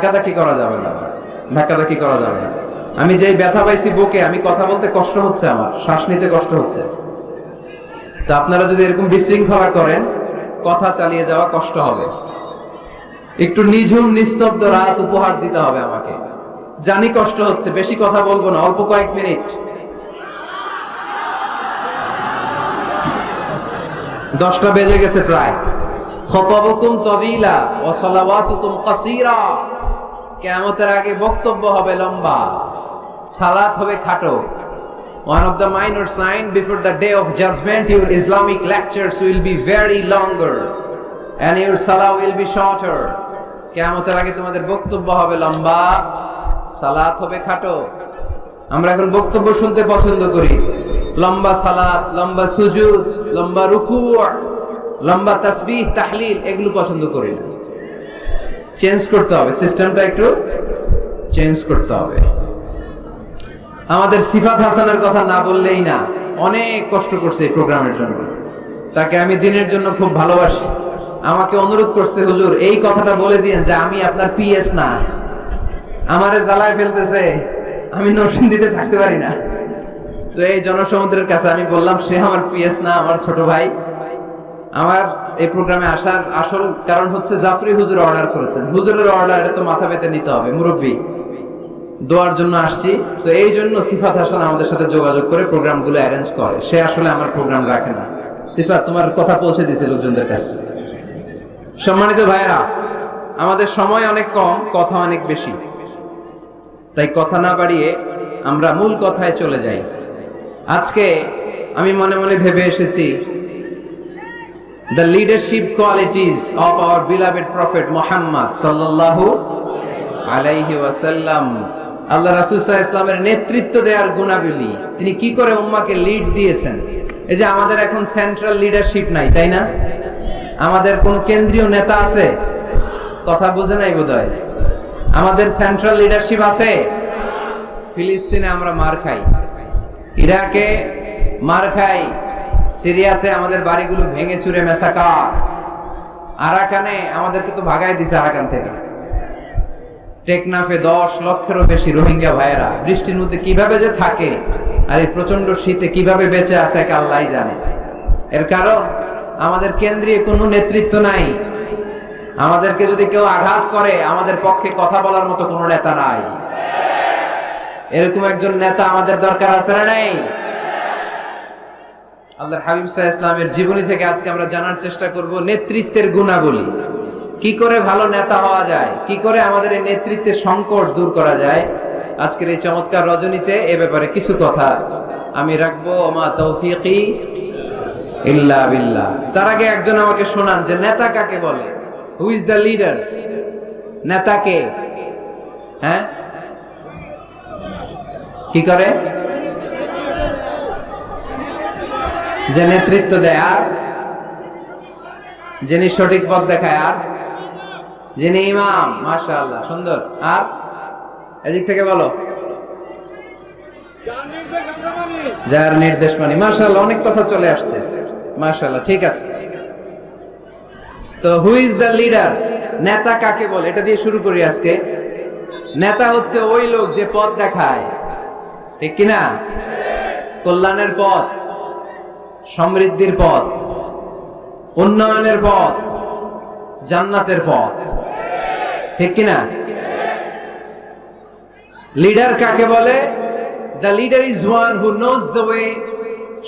ধাক্কাধাক্কি করা যাবে না, ধাক্কাধাক্কি করা যাবে না। আমি যেই ব্যথা পাইছি বুকে, আমি কথা বলতে কষ্ট হচ্ছে, আমার শ্বাস নিতে কষ্ট হচ্ছে। তো আপনারা যদি এরকম বিশৃঙ্খলা করেন, কথা চালিয়ে যাওয়া কষ্ট হবে। একটু নিঝুম নিস্তব্ধ রাত উপহার দিতে হবে আমাকে। জানি কষ্ট হচ্ছে, বেশি কথা বলবো না, অল্প কয়েক মিনিট। 10টা বেজে গেছে প্রায়। খুতাবুকুম তাবিলা ওয়া সালাওয়াতুকুম কাসীরা। কিয়ামতের আগে বক্তব্য হবে লম্বা, সালাত হবে খাটো। One of the minor sign before the day of judgment, your Islamic lectures will be very longer and your salah will be shorter. কিয়ামতের আগে তোমাদের বক্তব্য হবে লম্বা, সালাত হবে খাটো। আমরা এখন বক্তব্য শুনতে পছন্দ করি, লম্বা সালাত, লম্বা সুজুদ, লম্বা রুকু', লম্বা তাসবিহ তাহলিল, এগুলো পছন্দ করি না। চেঞ্জ করতে হবে, সিস্টেমটা একটু চেঞ্জ করতে হবে। আমাদের সিফাত হাসানের কথা না বললেই না, অনেক কষ্ট করছে এই প্রোগ্রামের জন্য। তাকে আমি দিনের জন্য খুব ভালোবাসি। আমাকে অনুরোধ করছে, হুজুর এই কথাটা বলে দিয়েন যে আমি আপনার পিএস না, আমারে জ্বালায় ফেলতেছে, আমি নরসিংদীতে থাকতে পারি না। তো এই জনসমুদ্রের কাছে আমি বললাম, সে আমার পিএস না, আমার ছোট ভাই। আমার এই প্রোগ্রামে আসার আসল কারণ হচ্ছে জাফরি হুজুর অর্ডার করেছেন। হুজুরের অর্ডার, এটা তো মাথা পেতে নিতে হবে, মুরব্বী, দোয়ার জন্য আসছি। তো এই জন্য সিফাত হাসান আমাদের সাথে যোগাযোগ করে প্রোগ্রামগুলো অ্যারেঞ্জ করে। সে আসলে আমার প্রোগ্রাম রাখে না। সিফাত, তোমার কথা পৌঁছে দিয়েছে লোকজনদের কাছে। সম্মানিত ভাইয়েরা, আমাদের সময় অনেক কম, কথা অনেক বেশি। তাই কথা না বাড়িয়ে আমরা মূল কথায় চলে যাই। আজকে আমি মনে মনে ভেবে এসেছি, the leadership qualities of our beloved prophet Muhammad sallallahu alayhi wasallam, আল্লাহ রাসূল সাল্লাল্লাহু আলাইহি ওয়াসাল্লামের নেতৃত্ব দেওয়ার গুণাবলী, তিনি কি করে উম্মাহকে লিড দিয়েছেন। এই যে আমাদের এখন সেন্ট্রাল লিডারশিপ নাই, তাই না? আমাদের কোন কেন্দ্রীয় নেতা আছে? কথা বুঝে নাই বোধহয়। আমাদের সেন্ট্রাল লিডারশিপ আছে? ফিলিস্তিনে আমরা মার খাই, ইরাকে মার খাই, সিরিয়াতে আমাদের বাড়িগুলো ভেঙে চুরে মেসাকার, আরাকানে আমাদেরকে তো ভাগাই দিছে আরাকান থেকে। টেকনাফে 10 লক্ষেরও বেশি রোহিঙ্গা ভাইয়েরা বৃষ্টির মধ্যে কিভাবে যে থাকে, আর এই প্রচন্ড শীতে কিভাবে বেঁচে আছে এক আল্লাহই জানে। এর কারণ আমাদের কেন্দ্রীয় কোনো নেতৃত্ব নাই। আমাদেরকে যদি কেউ আঘাত করে, আমাদের পক্ষে কথা বলার মতো কোনো নেতা নাই। এরকম একজন নেতা আমাদের দরকার আছে না নাই? আল্লাহর হাবিব সাল্লাল্লাহু আলাইহি ওয়াসাল্লামের জীবনী থেকে আজকে আমরা জানার চেষ্টা করব নেতৃত্বের গুণাবলী, কি করে ভালো নেতা হওয়া যায়, কি করে আমাদের এই নেতৃত্বের সংকট দূর করা যায়। আজকের এই চমৎকার রজনীতে এ ব্যাপারে কিছু কথা আমি রাখবো। ওমা তৌফিকি ইল্লা বিল্লাহ। তার আগে একজন আমাকে শোনান যে নেতা কাকে বলে? Who is the leader? নেতা কে? হ্যাঁ, কি করে? যে নেতৃত্ব দেয়, আর যিনি সঠিক পথ দেখায়, আর যিনি ইমাম। মাশাআল্লাহ, সুন্দর। আর এদিক থেকে বলো, যার নির্দেশ মানি। মাশাআল্লাহ, অনেক কথা চলে আসছে। মাশাআল্লাহ, ঠিক আছে। তো হু ইজ দ্য লিডার? নেতা কাকে বলে, এটা দিয়ে শুরু করি আজকে। নেতা হচ্ছে ওই লোক যে পথ দেখায়, ঠিক কিনা? কল্যাণের পথ, সমৃদ্ধির পথ, উন্নয়নের পথ, জান্নাতের পথ, ঠিক কিনা? লিডার কাকে বলে? The leader is one who knows the way,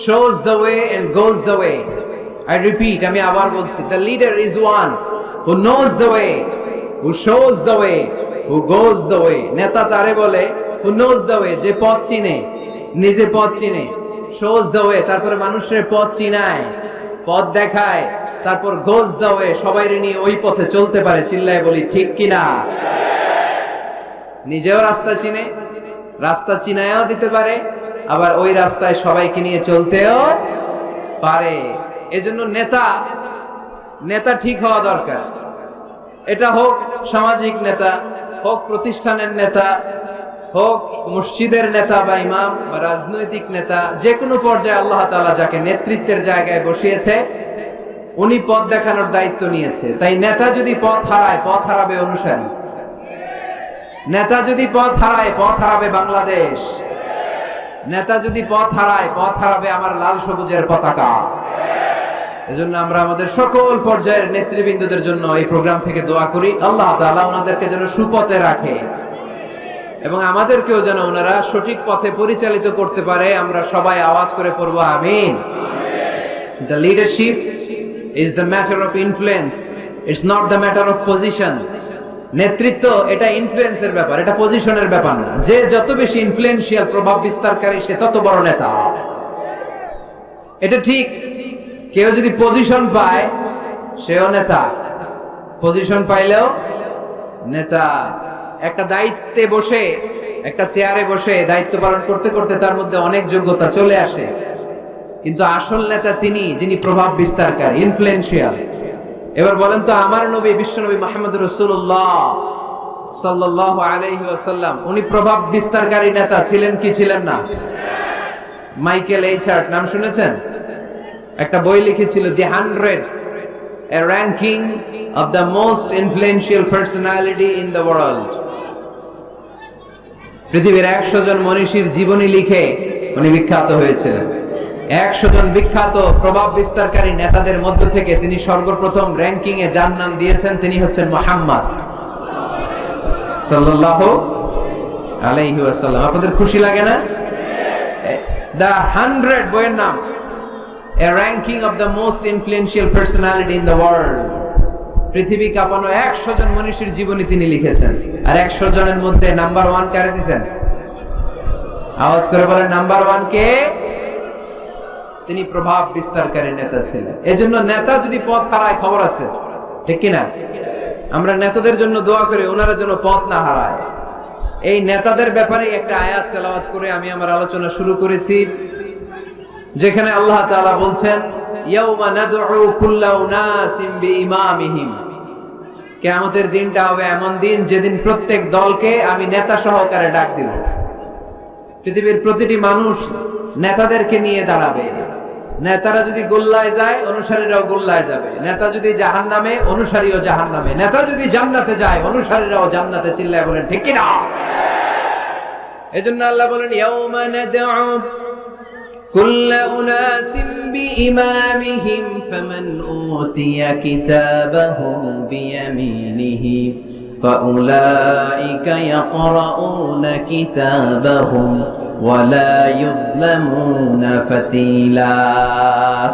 shows the way and goes the way. I repeat, আমি আবার বলছি, the leader is one who knows the way, who shows the way, who goes the way. নেতা তারে বলে who knows the way, যে পথ চিনে, নিজে পথ চিনে, shows the way, তারপরে মানুষের পথ চিনায়, পথ দেখায়, তারপর goes the way, সবাইরে নিয়ে ওই পথে চলতে পারে। চিল্লায় বলি ঠিক কিনা? নিজেও রাস্তা চিনে, রাস্তা চিনায়ও দিতে পারে, আবার ওই রাস্তায় সবাইকে নিয়ে চলতেও পারে। এজন্য নেতা ঠিক হওয়া দরকার। এটা হোক সামাজিক নেতা, হোক প্রতিষ্ঠানের নেতা, হোক মসজিদের নেতা বা ইমাম বা রাজনৈতিক নেতা, যে কোনো পর্যায়ে আল্লাহ তাআলা যাকে নেতৃত্বের জায়গায় বসিয়েছে, উনি পথ দেখানোর দায়িত্ব নিয়েছে। তাই নেতা যদি পথ হারায়, পথ হারাবে অনুসারী। নেতা যদি পথ হারায়, পথ হারাবে বাংলাদেশ। নেতা যদি পথ হারায়, পথ হারাবে আমার লাল সবুজের পতাকা। এজন্য আমরা আমাদের সকল পর্যায়ের নেতৃবৃন্দদের জন্য এই প্রোগ্রাম থেকে দোয়া করি, আল্লাহ তাআলা ওনাদেরকে যেন সুপথে রাখে এবং আমাদেরকেও যেন ওনারা সঠিক পথে পরিচালিত করতে পারে। আমরা সবাই আওয়াজ করে পড়বো আমিন। The leadership is the matter of influence, it's not the matter of position. নেতৃত্ব এটা ইনফ্লুয়েন্সের ব্যাপার, এটা পজিশনের ব্যাপার না। যে যত বেশি ইনফ্লুয়েন্সিয়াল, প্রভাব বিস্তারকারী, সে তত বড় নেতা। এটা ঠিক। কেউ যদি পজিশন পায় সেও নেতা, পজিশন পাইলেও নেতা। একটা দায়িত্বে বসে, একটা চেয়ারে বসে দায়িত্ব পালন করতে করতে তার মধ্যে অনেক যোগ্যতা চলে আসে, কিন্তু আসল নেতা তিনি যিনি প্রভাব বিস্তারকারী, ইনফ্লুয়েন্সিয়াল। এবার বলেন তো, আমার নবী বিশ্বনবী মুহাম্মদ রাসূলুল্লাহ সাল্লাল্লাহু আলাইহি ওয়াসাল্লাম উনি প্রভাব বিস্তারকারী নেতা ছিলেন কি ছিলেন না? মাইকেল এইচার্ট নাম শুনেছেন? একটা বই লিখেছিল, দি 100, a ranking of the most influential personality in the world। পৃথিবীর 100 জন মনীষীর জীবনী লিখে উনি বিখ্যাত হয়েছিলেন। 100 জন বিখ্যাত প্রভাব বিস্তারকারী নেতাদের মধ্য থেকে তিনি সর্বপ্রথম র্যাঙ্কিং এ যার নাম দিয়েছেন তিনি হচ্ছেন মুহাম্মদ সাল্লাল্লাহু আলাইহি ওয়াসাল্লাম। আপনাদের খুশি লাগে না? দ্য 100 বইয়ের নাম, a ranking of the most influential personality in the world। পৃথিবী কাঁপানো 100 জন মনীষীর জীবনী তিনি লিখেছেন। আর 100 জনের মধ্যে নাম্বার 1 কারে দিয়েছেন? আওয়াজ করে বলেন, নাম্বার 1 কে? তিনি প্রভাব বিস্তারকারী নেতা ছিলেন। এজন্য নেতা যদি পথ হারায়, খবর আছে, ঠিক কিনা? আমরা নেতাদের জন্য দোয়া করি ওনারা যেন পথ না হারায়। এই নেতাদের ব্যাপারে একটা আয়াত তেলাওয়াত করে আমি আমার আলোচনা শুরু করেছি, যেখানে আল্লাহ তাআলা বলছেন, ইয়াউমা নাদউ কুল্লা উনাসিম বিইমামিহিম। কিয়ামতের দিনটা হবে এমন দিন যেদিন প্রত্যেক দলকে আমি নেতা সহকারে ডাক দিব। পৃথিবীর প্রতিটি মানুষ নেতাদেরকে নিয়ে দাঁড়াবে। নেতারা যদি গোল্লায় যায়, অনুসারীরাও গোল্লায় যাবে। নেতা যদি জাহান্নামে, অনুসারীও জাহান্নামে। নেতা যদি জান্নাতে যায়, অনুসারীরাও জান্নাতে। চিল্লায় বলেন ঠিক কি না? এজন্য আল্লাহ বলেন, ইয়াউমা নাদউ কুল্লা উনাসিম বিইমামিহিম ফামান উতিয়া কিতাবাহু বিয়ামিনিহি ফাউলাইকা ইয়াকরাউনা কিতাবাহুম ওয়ালা ইউযলামুনা ফাতিলা।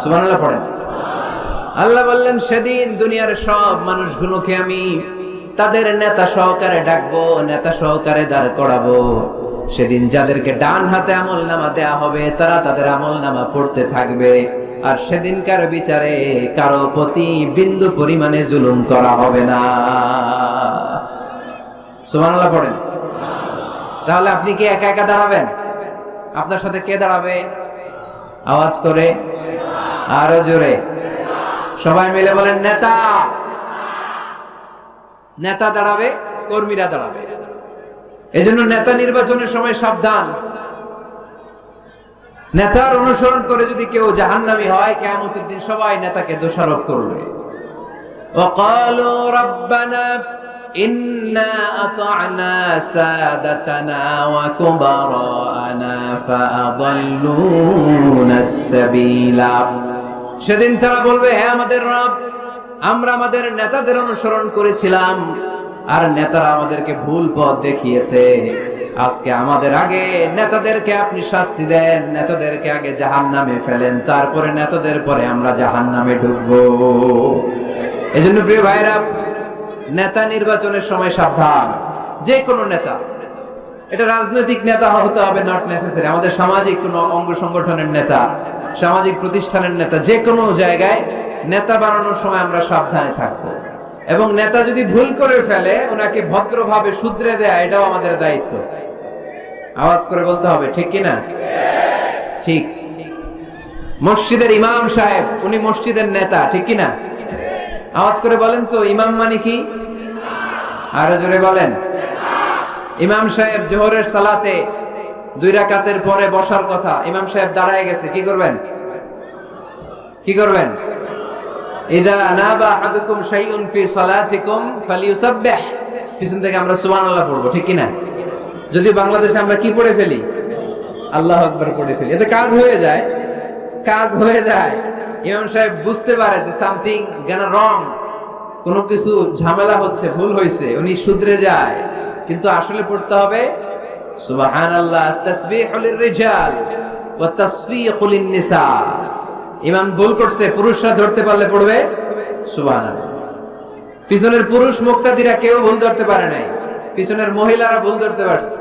সুবহানাল্লাহ পড়েন। আল্লাহ বললেন, সেদিন দুনিয়ার সব মানুষগুলোকে আমি তাদের নেতা সহকারে ডাকবো, নেতা সহকারে দাঁড় করাবো। সেদিন যাদেরকে ডান হাতে আমলনামা দেয়া হবে তারা তাদের আমলনামা পড়তে থাকবে। আর সেদিনকার বিচারে কারো প্রতি বিন্দু পরিমাণে জুলুম করা হবে না। সুবহানাল্লাহ পড়েন। তাহলে আপনি কি একা একা দাঁড়াবেন? আপনার সাথে কে দাঁড়াবে? আওয়াজ করে, আরো জোরে, সবাই মিলে বলেন নেতা। নেতা দাঁড়াবে, কর্মীরা দাঁড়াবে। এজন্য নেতা নির্বাচনের সময় সাবধান। নেতার অনুসরণ করে যদি কেউ জাহান্নামী হয়, কিয়ামতের দিন সবাই নেতাকে দোষারোপ করবে। ওয়াকালু রাব্বানা ইন্না আতা'না সাদাতানা ওয়া কুবারানা ফাআদাল্লুনাস সাবিলা। সেদিন তারা বলবে, হে আমাদের রব, আমরা আমাদের নেতাদের অনুসরণ করেছিলাম আর নেতারা আমাদেরকে ভুল পথ দেখিয়েছে। আজকে আমাদের আগে নেতাদেরকে আপনি শাস্তি দেন, নেতাদেরকে আগে জাহান্নামে ফেলেন, তারপরে নেতাদের পরে আমরা জাহান্নামে ঢুকবো। এজন্য প্রিয় ভাইরা, নেতা নির্বাচনের সময় সাবধান। যে কোনো নেতা, এটা রাজনৈতিক নেতা হতে হবে নট নেসেসারি, আমাদের সামাজিক কোনো অঙ্গ সংগঠনের নেতা, সামাজিক প্রতিষ্ঠানের নেতা, যে কোনো জায়গায় নেতা বানানোর সময় আমরা সাবধানে থাকবো। এবং নেতা যদি ভুল করে ফেলে, ওনাকে ভদ্রভাবে শুধরে দেয়া, এটাও আমাদের দায়িত্ব। আওয়াজ করে বলতে হবে, ঠিক কিনা? ঠিক। মসজিদের ইমাম সাহেব, উনি মসজিদের নেতা, ঠিক কিনা? আওয়াজ করে বলেন তো, ইমাম মানে কি? আরো জোরে বলেন। ইমাম সাহেব জোহরের সালাতে 2 রাকাতের পরে বসার কথা, ইমাম সাহেব দাঁড়ায় গেছে, কি করবেন? কি করবেন? ইদা নাবা আহাদুকুম শাইউন ফি সালাতিকুম ফালিয়ুসাব্বিহ পিছন থেকে আমরা সুবহানাল্লাহ পড়বো, ঠিক কিনা? যদি বাংলাদেশে আমরা কি পড়ে ফেলি? আল্লাহু আকবার পড়ে ফেলি, এতে কাজ হয়ে যায়। ইমাম সাহেব বুঝতে পারে যে সামথিং গানা রং, কোনো কিছু ঝামেলা হচ্ছে, ভুল হয়েছে, উনি শুধরে যায়। কিন্তু আসলে পড়তে হবে সুবহানাল্লাহ, তাসবিহু লিররিজাল ওয়া তাসফিহু লিন-নিসা। ইমাম ভুল করছে, পুরুষরা ধরতে পারলে পড়বে সুবহানাল্লাহ। পিছনের পুরুষ মুক্তাদিরা কেউ ভুল ধরতে পারে নাই, পিছনের মহিলারা ভুল ধরতে পারছে,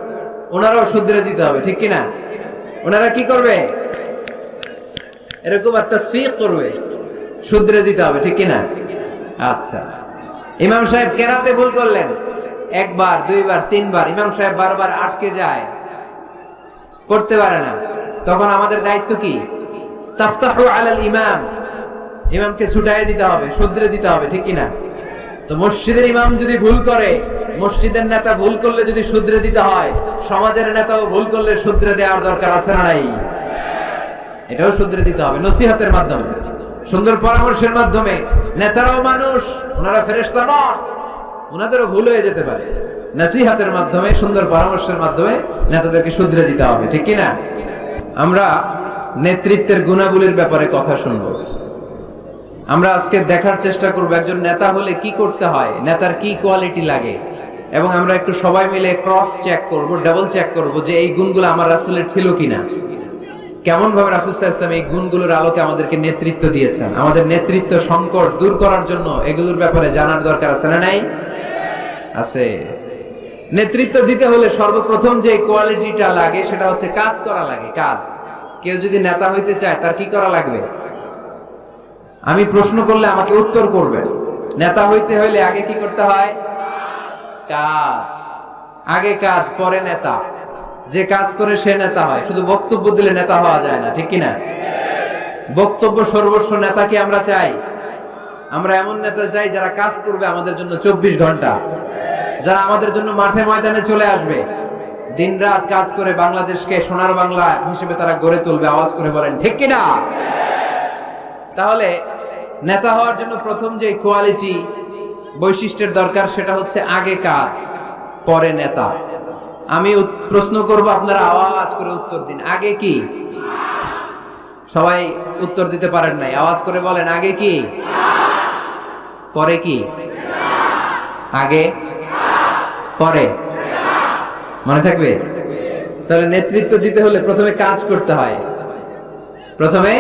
ওনারাও শুধরে দিতে হবে, ঠিক কিনা? ওনারা কি করবে? এরকম তাসফিহ করবে, শুধরে দিতে হবে, ঠিক কিনা? আচ্ছা, ইমাম সাহেব কেরাতে ভুল করলেন, একবার, দুইবার, তিনবার, ইমাম সাহেব বারবার আটকে যায়, পড়তে পারে না। তখন আমাদের দায়িত্ব কি? তাফতাহু আলাল ইমাম, ইমামকে ছুটাইয়ে দিতে হবে, শুধরে দিতে হবে, ঠিক কিনা? তো মসজিদের ইমাম যদি ভুল করে, মসজিদের নেতা ভুল করলে যদি শুধরে দিতে হয়, সমাজের নেতাও ভুল করলে শুধরে দেওয়ার দরকার আছে না নাই? এটাও শুধরে দিতে হবে নসিহতের মাধ্যমে, সুন্দর পরামর্শের মাধ্যমে। নেতারাও মানুষ, ওনারা ফেরেশতা নয়, ওনাদেরও ভুল হয়ে যেতে পারে। নসিহতের মাধ্যমে, সুন্দর পরামর্শের মাধ্যমে নেতাদেরকে শুধরে দিতে হবে, ঠিক কিনা? আমরা নেতৃত্বের গুণাবলীর ব্যাপারে কথা শুনবো। আমরা আজকে দেখার চেষ্টা করব একজন নেতা হলে কি করতে হয়, নেতার কি কোয়ালিটি লাগে, এবং আমরা একটু সবাই মিলে ক্রস চেক করব, ডাবল চেক করব যে এই গুণগুলো আমার রাসূলের ছিল কিনা। কেমন ভাবে রাসূল সাল্লাল্লাহু আলাইহি ওয়াসাল্লাম এই গুণগুলোর আলোকে আমাদেরকে নেতৃত্ব দিয়েছেন। আমাদের নেতৃত্ব সংকট দূর করার জন্য এগুলোর ব্যাপারে জানার দরকার আছে না নাই? আছে। নেতৃত্ব দিতে হলে সর্বপ্রথম যে কোয়ালিটিটা লাগে সেটা হচ্ছে কাজ করা লাগে। কাজ। কেউ যদি নেতা হইতে চায় তার কি করা লাগবে? আমি প্রশ্ন করলে আমাকে উত্তর করবেন। নেতা হইতে হইলে আগে কি করতে হয়? কাজ। আগে কাজ, পরে নেতা। যে কাজ করে সে নেতা হয়। শুধু বক্তব্য দিলে নেতা হওয়া যায় না, ঠিক কিনা? বক্তব্য সর্বস্ব নেতা কি আমরা চাই? আমরা এমন নেতা চাই যারা কাজ করবে আমাদের জন্য 24 ঘন্টা, যারা আমাদের জন্য মাঠে ময়দানে চলে আসবে, দিনরাত কাজ করে বাংলাদেশকে সোনার বাংলা হিসেবে তারা গড়ে তুলবে। আওয়াজ করে বলেন ঠিক কিনা? তাহলে নেতা হওয়ার জন্য প্রথম যে কোয়ালিটি, বৈশিষ্ট্যের দরকার সেটা হচ্ছে আগে কাজ, পরে নেতা। আমি প্রশ্ন করব, আপনারা আওয়াজ করে উত্তর দিন। আগে কি? সবাই উত্তর দিতে পারেন নাই, আওয়াজ করে বলেন আগে কি? পরে কি? আগে পরে মনে থাকবে? তাহলে নেতৃত্ব দিতে হলে প্রথমে কাজ করতে হয়। প্রথমে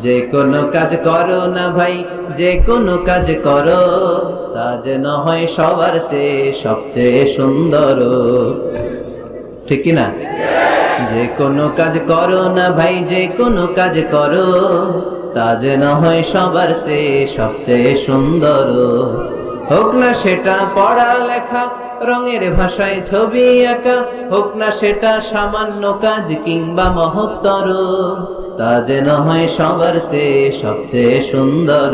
যে কোনো কাজ করো না ভাই, যে কোনো কাজ করো, তা যেন হয় সবার চেয়ে সবচেয়ে সুন্দর। ঠিক কি না? যে কোনো কাজ করো না ভাই, যে কোনো কাজ করো, তা যেন হয় সবার চেয়ে সবচেয়ে সুন্দর। হোক না সেটা পড়া লেখা, রঙের ভাষায় ছবি আঁকা, হোক না সেটা সামান্য কাজ কিংবা মহত্তর, তা যেন হয় সবার চেয়ে সবচেয়ে সুন্দর।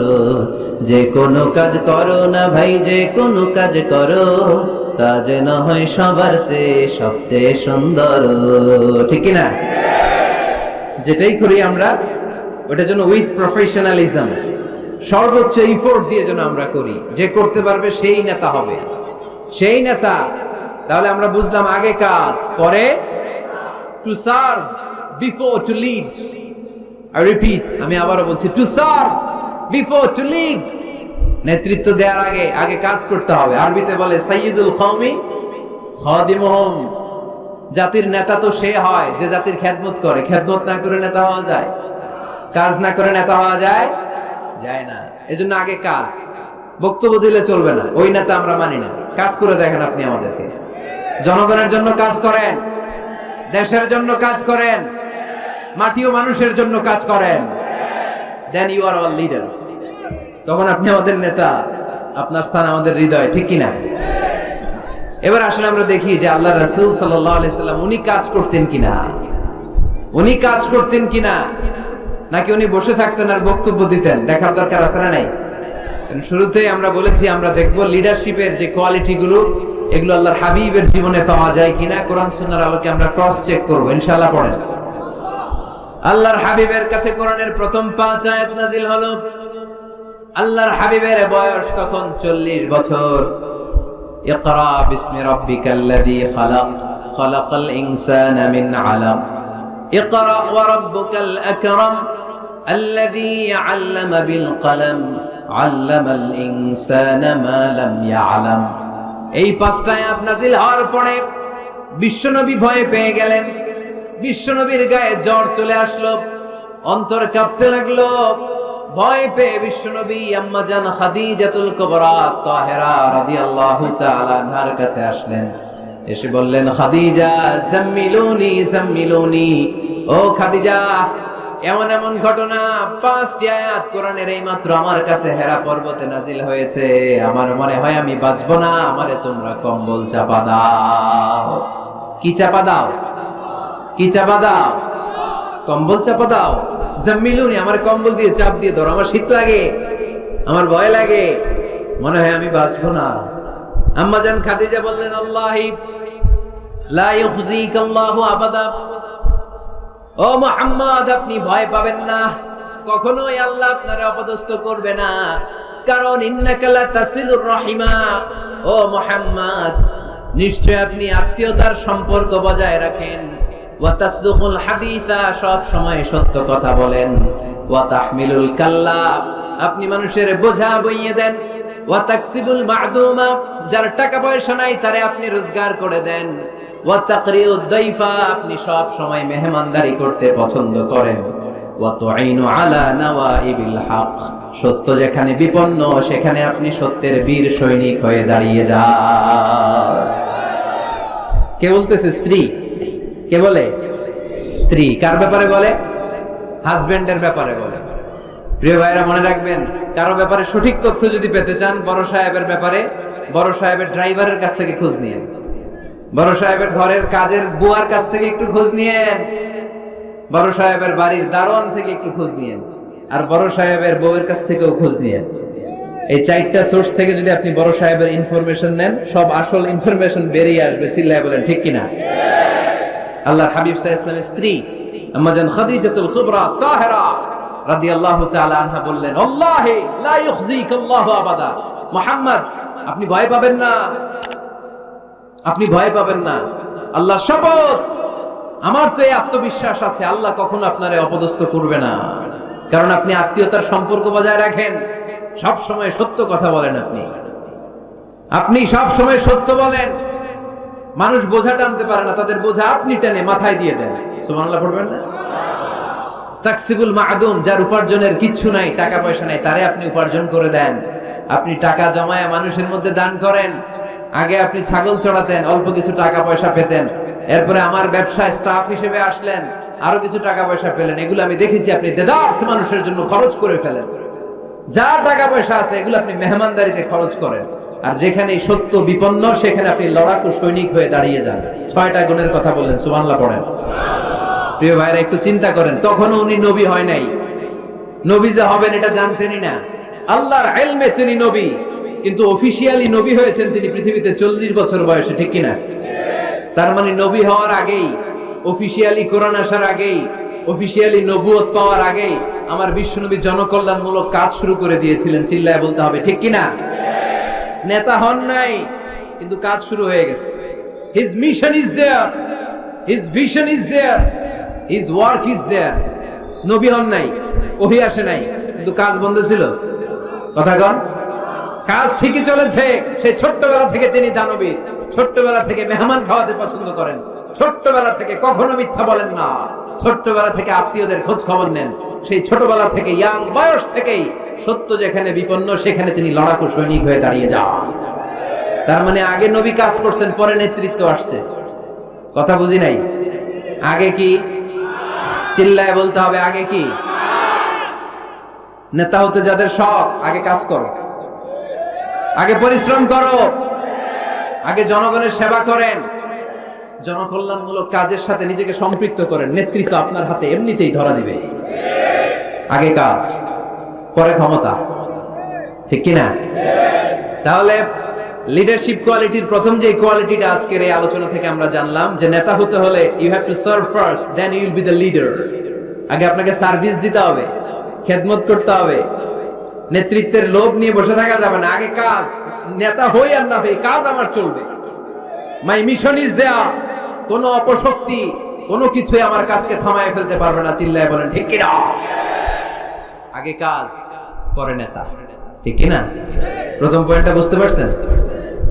যে কোনো কাজ করো না ভাই, যে কোনো কাজ করো, তা যেন হয় সবার চেয়ে সবচেয়ে সুন্দর। ঠিক না? যেটাই করি আমরা ওটার জন্য উইথ প্রফেশনালিজম, সর্বোচ্চ ইফোর্ট দিয়ে যেন আমরা করি। যে করতে পারবে সেই নেতা হবে, সেই নেতা। তাহলে আমরা বুঝলাম আগে কাজ, পরে to serve before to lead. I repeat, আমি আবারও বলছি, to serve before to lead. নেতৃত্ব দেওয়ার আগে আগে কাজ করতে হবে। আরবিতে বলে সাইয়্যিদুল কওমি খাদিমুহুম। জাতির নেতা তো সে হয় যে জাতির খেদমত করে। খেদমত না করে নেতা হওয়া যায়? কাজ না করে নেতা হওয়া যায়? যায় না। এজন্য আগে কাজ। বক্তব্য দিলে চলবে না, ওই নেতা আমরা মানি না। কাজ করে দেখেন আপনি আমাদেরকে। জনগণের জন্য কাজ করেন, দেশের জন্য কাজ করেন, মাটি ও মানুষের জন্য কাজ করেন, then you are our leader. তখন আপনি আমাদের নেতা, আপনার স্থান আমাদের হৃদয়। ঠিক কিনা? এবার আসলে আমরা দেখি যে আল্লাহ রাসূল সাল্লাল্লাহু আলাইহি সাল্লাম উনি কাজ করতেন কিনা, উনি কাজ করতেন কিনা, নাকি উনি বসে থাকতেন আর বক্তব্য দিতেন? দেখার দরকার আছে না নাই? শুরুতেই আমরা বলেছি আমরা দেখব লিডারশিপের যে কোয়ালিটি গুলো, এগুলো আল্লাহর হাবিবের জীবনে পাওয়া যায় কিনা কোরআন সুন্নাহর আলোকে আমরা ক্রস চেক করব ইনশাআল্লাহ। পড়েন। আল্লাহর হাবিবের কাছে কোরআনের প্রথম 5 আয়াত নাজিল হলো। আল্লাহর হাবিবের বয়স তখন 40 বছর। ইকরা বিসমি রাব্বিকাল্লাযী খালাক খালাকাল ইনসানা মিন আলাক ইকরা ওয়া রাব্বুকাল আকরাম আল্লাযী আল্লামা বিল কলম আল্লামাল ইনসানা মা লাম ইয়ালাম। এই পাঁচটা আয়াত নাযিল হওয়ার পরে বিশ্বনবী ভয় পেয়ে গেলেন। বিশ্বনবীর গায়ে জ্বর চলে আসলো, অন্তর কাঁপতে লাগলো। ভয় পেয়ে বিশ্বনবী আম্মা জান খাদিজাতুল কুবরা তাহেরা রাদিয়াল্লাহু তাআলা আনহার কাছে আসলেন। এসে বললেন, খাদিজা জাম্মিলুনি জাম্মিলুনি, ও খাদিজা, এমন এমন ঘটনা 5টি আয়াত কোরআনের এইমাত্র আমার কাছে হেরা পর্বতে নাজিল হয়েছে, আমার মনে হয় আমি বাঁচবো না, আমারে তোমরা কম্বল চাপা দাও। কি চাপা দাও? কি চাপা দাও? কম্বল চাপা দাও। জাম্মিলুনি, আমার কম্বল দিয়ে চাপ দিয়ে ধরো, আমার শীত লাগে, আমার ভয় লাগে, মনে হয় আমি বাঁচবো না। আম্মা জান খাদিজা বললেন, আল্লাহি লা ইউখজিকাল্লাহু আবাদা, ও মুহাম্মদ আপনি ভয় পাবেন না, কখনোই আল্লাহ আপনারে অপদস্থ করবে না, কারণ ইন্নাকা লা তাসিলুর রাহিমা, ও মুহাম্মদ নিশ্চয় আপনি আত্মীয়তার সম্পর্ক বজায় রাখেন, ওয়া তাসদুকুল হাদিসা, সব সময় সত্য কথা বলেন, ওয়া তাহমিলুল কাল্লা, আপনি মানুষের বোঝা বইয়ে দেন, ওয়া তাকসিবুল মা'দুমা, যার টাকা পয়সা নাই তারে আপনি রোজগার করে দেন, ওয়া তাকরিউদ দাইফা, আপনি সব সময় মেহমানদারি করতে পছন্দ করেন, ওয়া তুঈনু আলা নাওয়াইবিল হক, সত্য যেখানে বিপন্ন সেখানে আপনি সত্যের বীর সৈনিক হয়ে দাঁড়িয়ে যান। কে বলতেছে? স্ত্রী। কে বলে? স্ত্রী। কার ব্যাপারে বলে? হাজবেন্ডের ব্যাপারে বলে। প্রিয় ভাইরা মনে রাখবেন, কারো ব্যাপারে সঠিক তথ্য যদি পেতে চান, বড় সাহেবের ব্যাপারে বড় সাহেবের ড্রাইভারের কাছ থেকে খোঁজ নিয়েন, বড় সাহেবের ঘরের কাজের বুয়ার কাছ থেকে একটু খোঁজ নিয়েন, বড় সাহেবের বাড়ির দারোয়ান থেকে একটু খোঁজ নিয়েন, আর বড় সাহেবের বউয়ের কাছ থেকেও খোঁজ নিয়েন। এই 4টা সোর্স থেকে যদি আপনি বড় সাহেবের ইনফরমেশন নেন, সব আসল ইনফরমেশন বেরিয়ে আসবে। চিল্লায় বলেন ঠিক কিনা? আল্লাহর হাবিব সাল্লাল্লাহু আলাইহি ওয়াসাল্লামের স্ত্রী আম্মা জান খাদিজাতুল কুবরা তাহেরা রাদিয়াল্লাহু তাআলা আনহা বললেন, আল্লাহি লা ইউখজিকাল্লাহু আবাদা, মুহাম্মদ আপনি ভয় পাবেন না, আপনি ভয় পাবেন না, আল্লাহর শপথ, আমার তো এই আত্মবিশ্বাস আছে আল্লাহ কখনো আপনারে অপদস্থ করবে না, কারণ আপনি আত্মীয়তার সম্পর্ক বজায় রাখেন, সব সময় সত্য কথা বলেন, আপনি সব সময় সত্য বলেন। মানুষ বোঝা টানতে পারে না, তাদের বোঝা আপনি টেনে মাথায় দিয়ে দেন। সুবহানাল্লাহ পড়বেন না? তাকসিবুল মা'দুম, যার উপার্জনের কিচ্ছু নাই, টাকা পয়সা নাই, তারে আপনি উপার্জন করে দেন। আপনি টাকা জমায় মানুষের মধ্যে দান করেন। আগে আপনি ছাগল চড়াতেন, অল্প কিছু টাকা পয়সা পেতেন, এরপরে আমার ব্যবসায় স্টাফ হিসেবে আসলেন, আরো কিছু টাকা পয়সা পেলেন, এগুলো আমি দেখেছি আপনি দেদারস মানুষের জন্য খরচ করে ফেলেন। যা টাকা পয়সা আছে এগুলো আপনি মেহমানদারিতে খরচ করেন, আর যেখানে সত্য বিপন্ন সেখানে আপনি লড়াকু সৈনিক হয়ে দাঁড়িয়ে যান। 6টা গুণের কথা বললেন, সুবহানাল্লাহ পড়েন। প্রিয় ভাইরা একটু চিন্তা করেন, তখনও উনি নবী হয় নাই, নবী যে হবেন এটা জানতেনই না। আল্লাহর ইলমে তিনি নবী, কিন্তু অফিশিয়ালি নবী হয়েছেন তিনি পৃথিবীতে 40 বছর বয়সে, ঠিক কিনা? তার মানে নবী হওয়ার আগেই, অফিশিয়ালি কোরআন আসার আগেই, অফিশিয়ালি নবুয়ত পাওয়ার আগেই আমার বিশ্বনবী জনকল্যাণমূলক কাজ শুরু করে দিয়েছিলেন। চিল্লায় বলতে হবে ঠিক কিনা? নেতা হন নাই, কিন্তু কাজ শুরু হয়ে গেছে। His mission is there, his vision is there, his work is there. নবী হন নাই, ওহী আসে নাই, কিন্তু কাজ বন্ধ ছিল। কথা কন, কাজ ঠিকই চলেছে। সেই ছোট্টবেলা থেকে তিনি দানবীর, ছোট্টবেলা থেকে মেহমান খাওয়াতে পছন্দ করেন, ছোট্টবেলা থেকে কখনো মিথ্যা বলেন না, ছোট্টবেলা থেকে আত্মীয়দের খোঁজ খবর নেন, সেই ছোটবেলা থেকে ইয়াং বয়স থেকেই সত্য যেখানে বিপন্ন সেখানে তিনি লড়াকু সৈনিক হয়ে দাঁড়িয়ে যান। তার মানে আগে নবী কাজ করছেন, পরে নেতৃত্ব আসছে। কথা বুঝি নাই? আগে কি? চিল্লায় বলতে হবে, আগে কি? নেতা হতে যাদের শখ, আগে কাজ করো, আগে পরিশ্রম করো, আগে জনগণের সেবা করেন, জনকল্যাণমূলক কাজের সাথে নিজেকে সম্পৃক্ত করেন, নেতৃত্ব আপনার হাতে এমনিতেই ধরা দিবে। আগে কাজ, পরে ক্ষমতা, ঠিক কিনা? তাহলে লিডারশিপ কোয়ালিটির প্রথম যে কোয়ালিটিটা আজকের এই আলোচনা থেকে আমরা জানলাম, যে নেতা হতে হলে you have to serve first, then you will be the leader. আগে আপনাকে সার্ভিস দিতে হবে, খেদমত করতে হবে, নেতৃত্বের লোভ নিয়ে বসে থাকা যাবে না, আগে কাজ। নেতা হই আর না হই, কাজ আমার চলবে। মাই মিশন ইজ দেয়ার। কোন অপশক্তি, কোনো কিছুই আমার কাজকে থামায় ফেলতে পারবে না। চিল্লায় বলেন ঠিক কিনা? আগে কাজ, পরে নেতা, ঠিক কিনা? প্রথম পয়েন্টটা বুঝতে পারছেন?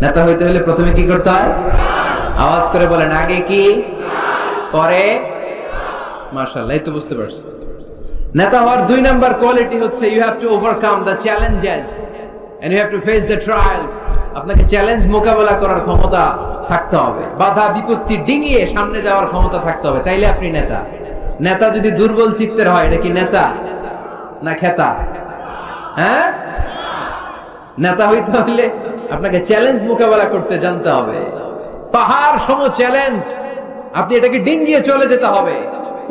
নেতা হইতে হলে প্রথমে কি করতে হয়? আওয়াজ করে বলেন, আগে কি, পরে। মাশাআল্লাহ, এই তো বুঝতে পারছেন। নেতা হওয়ার 2 নাম্বার কোয়ালিটি হচ্ছে you have to overcome the challenges and you have to face the trials. আপনাকে চ্যালেঞ্জ মোকাবেলা করার ক্ষমতা থাকতে হবে, বাধা বিপত্তি ডিঙিয়ে সামনে যাওয়ার ক্ষমতা থাকতে হবে, তাইলে আপনি নেতা। নেতা যদি দুর্বল চিত্তের হয়, এটা কি নেতা না খেতা? হ্যাঁ, নেতা হইতে হলে আপনাকে চ্যালেঞ্জ মোকাবেলা করতে জানতে হবে। পাহাড় সম চ্যালেঞ্জ, আপনি এটাকে ডিঙ্গিয়ে চলে যেতে হবে।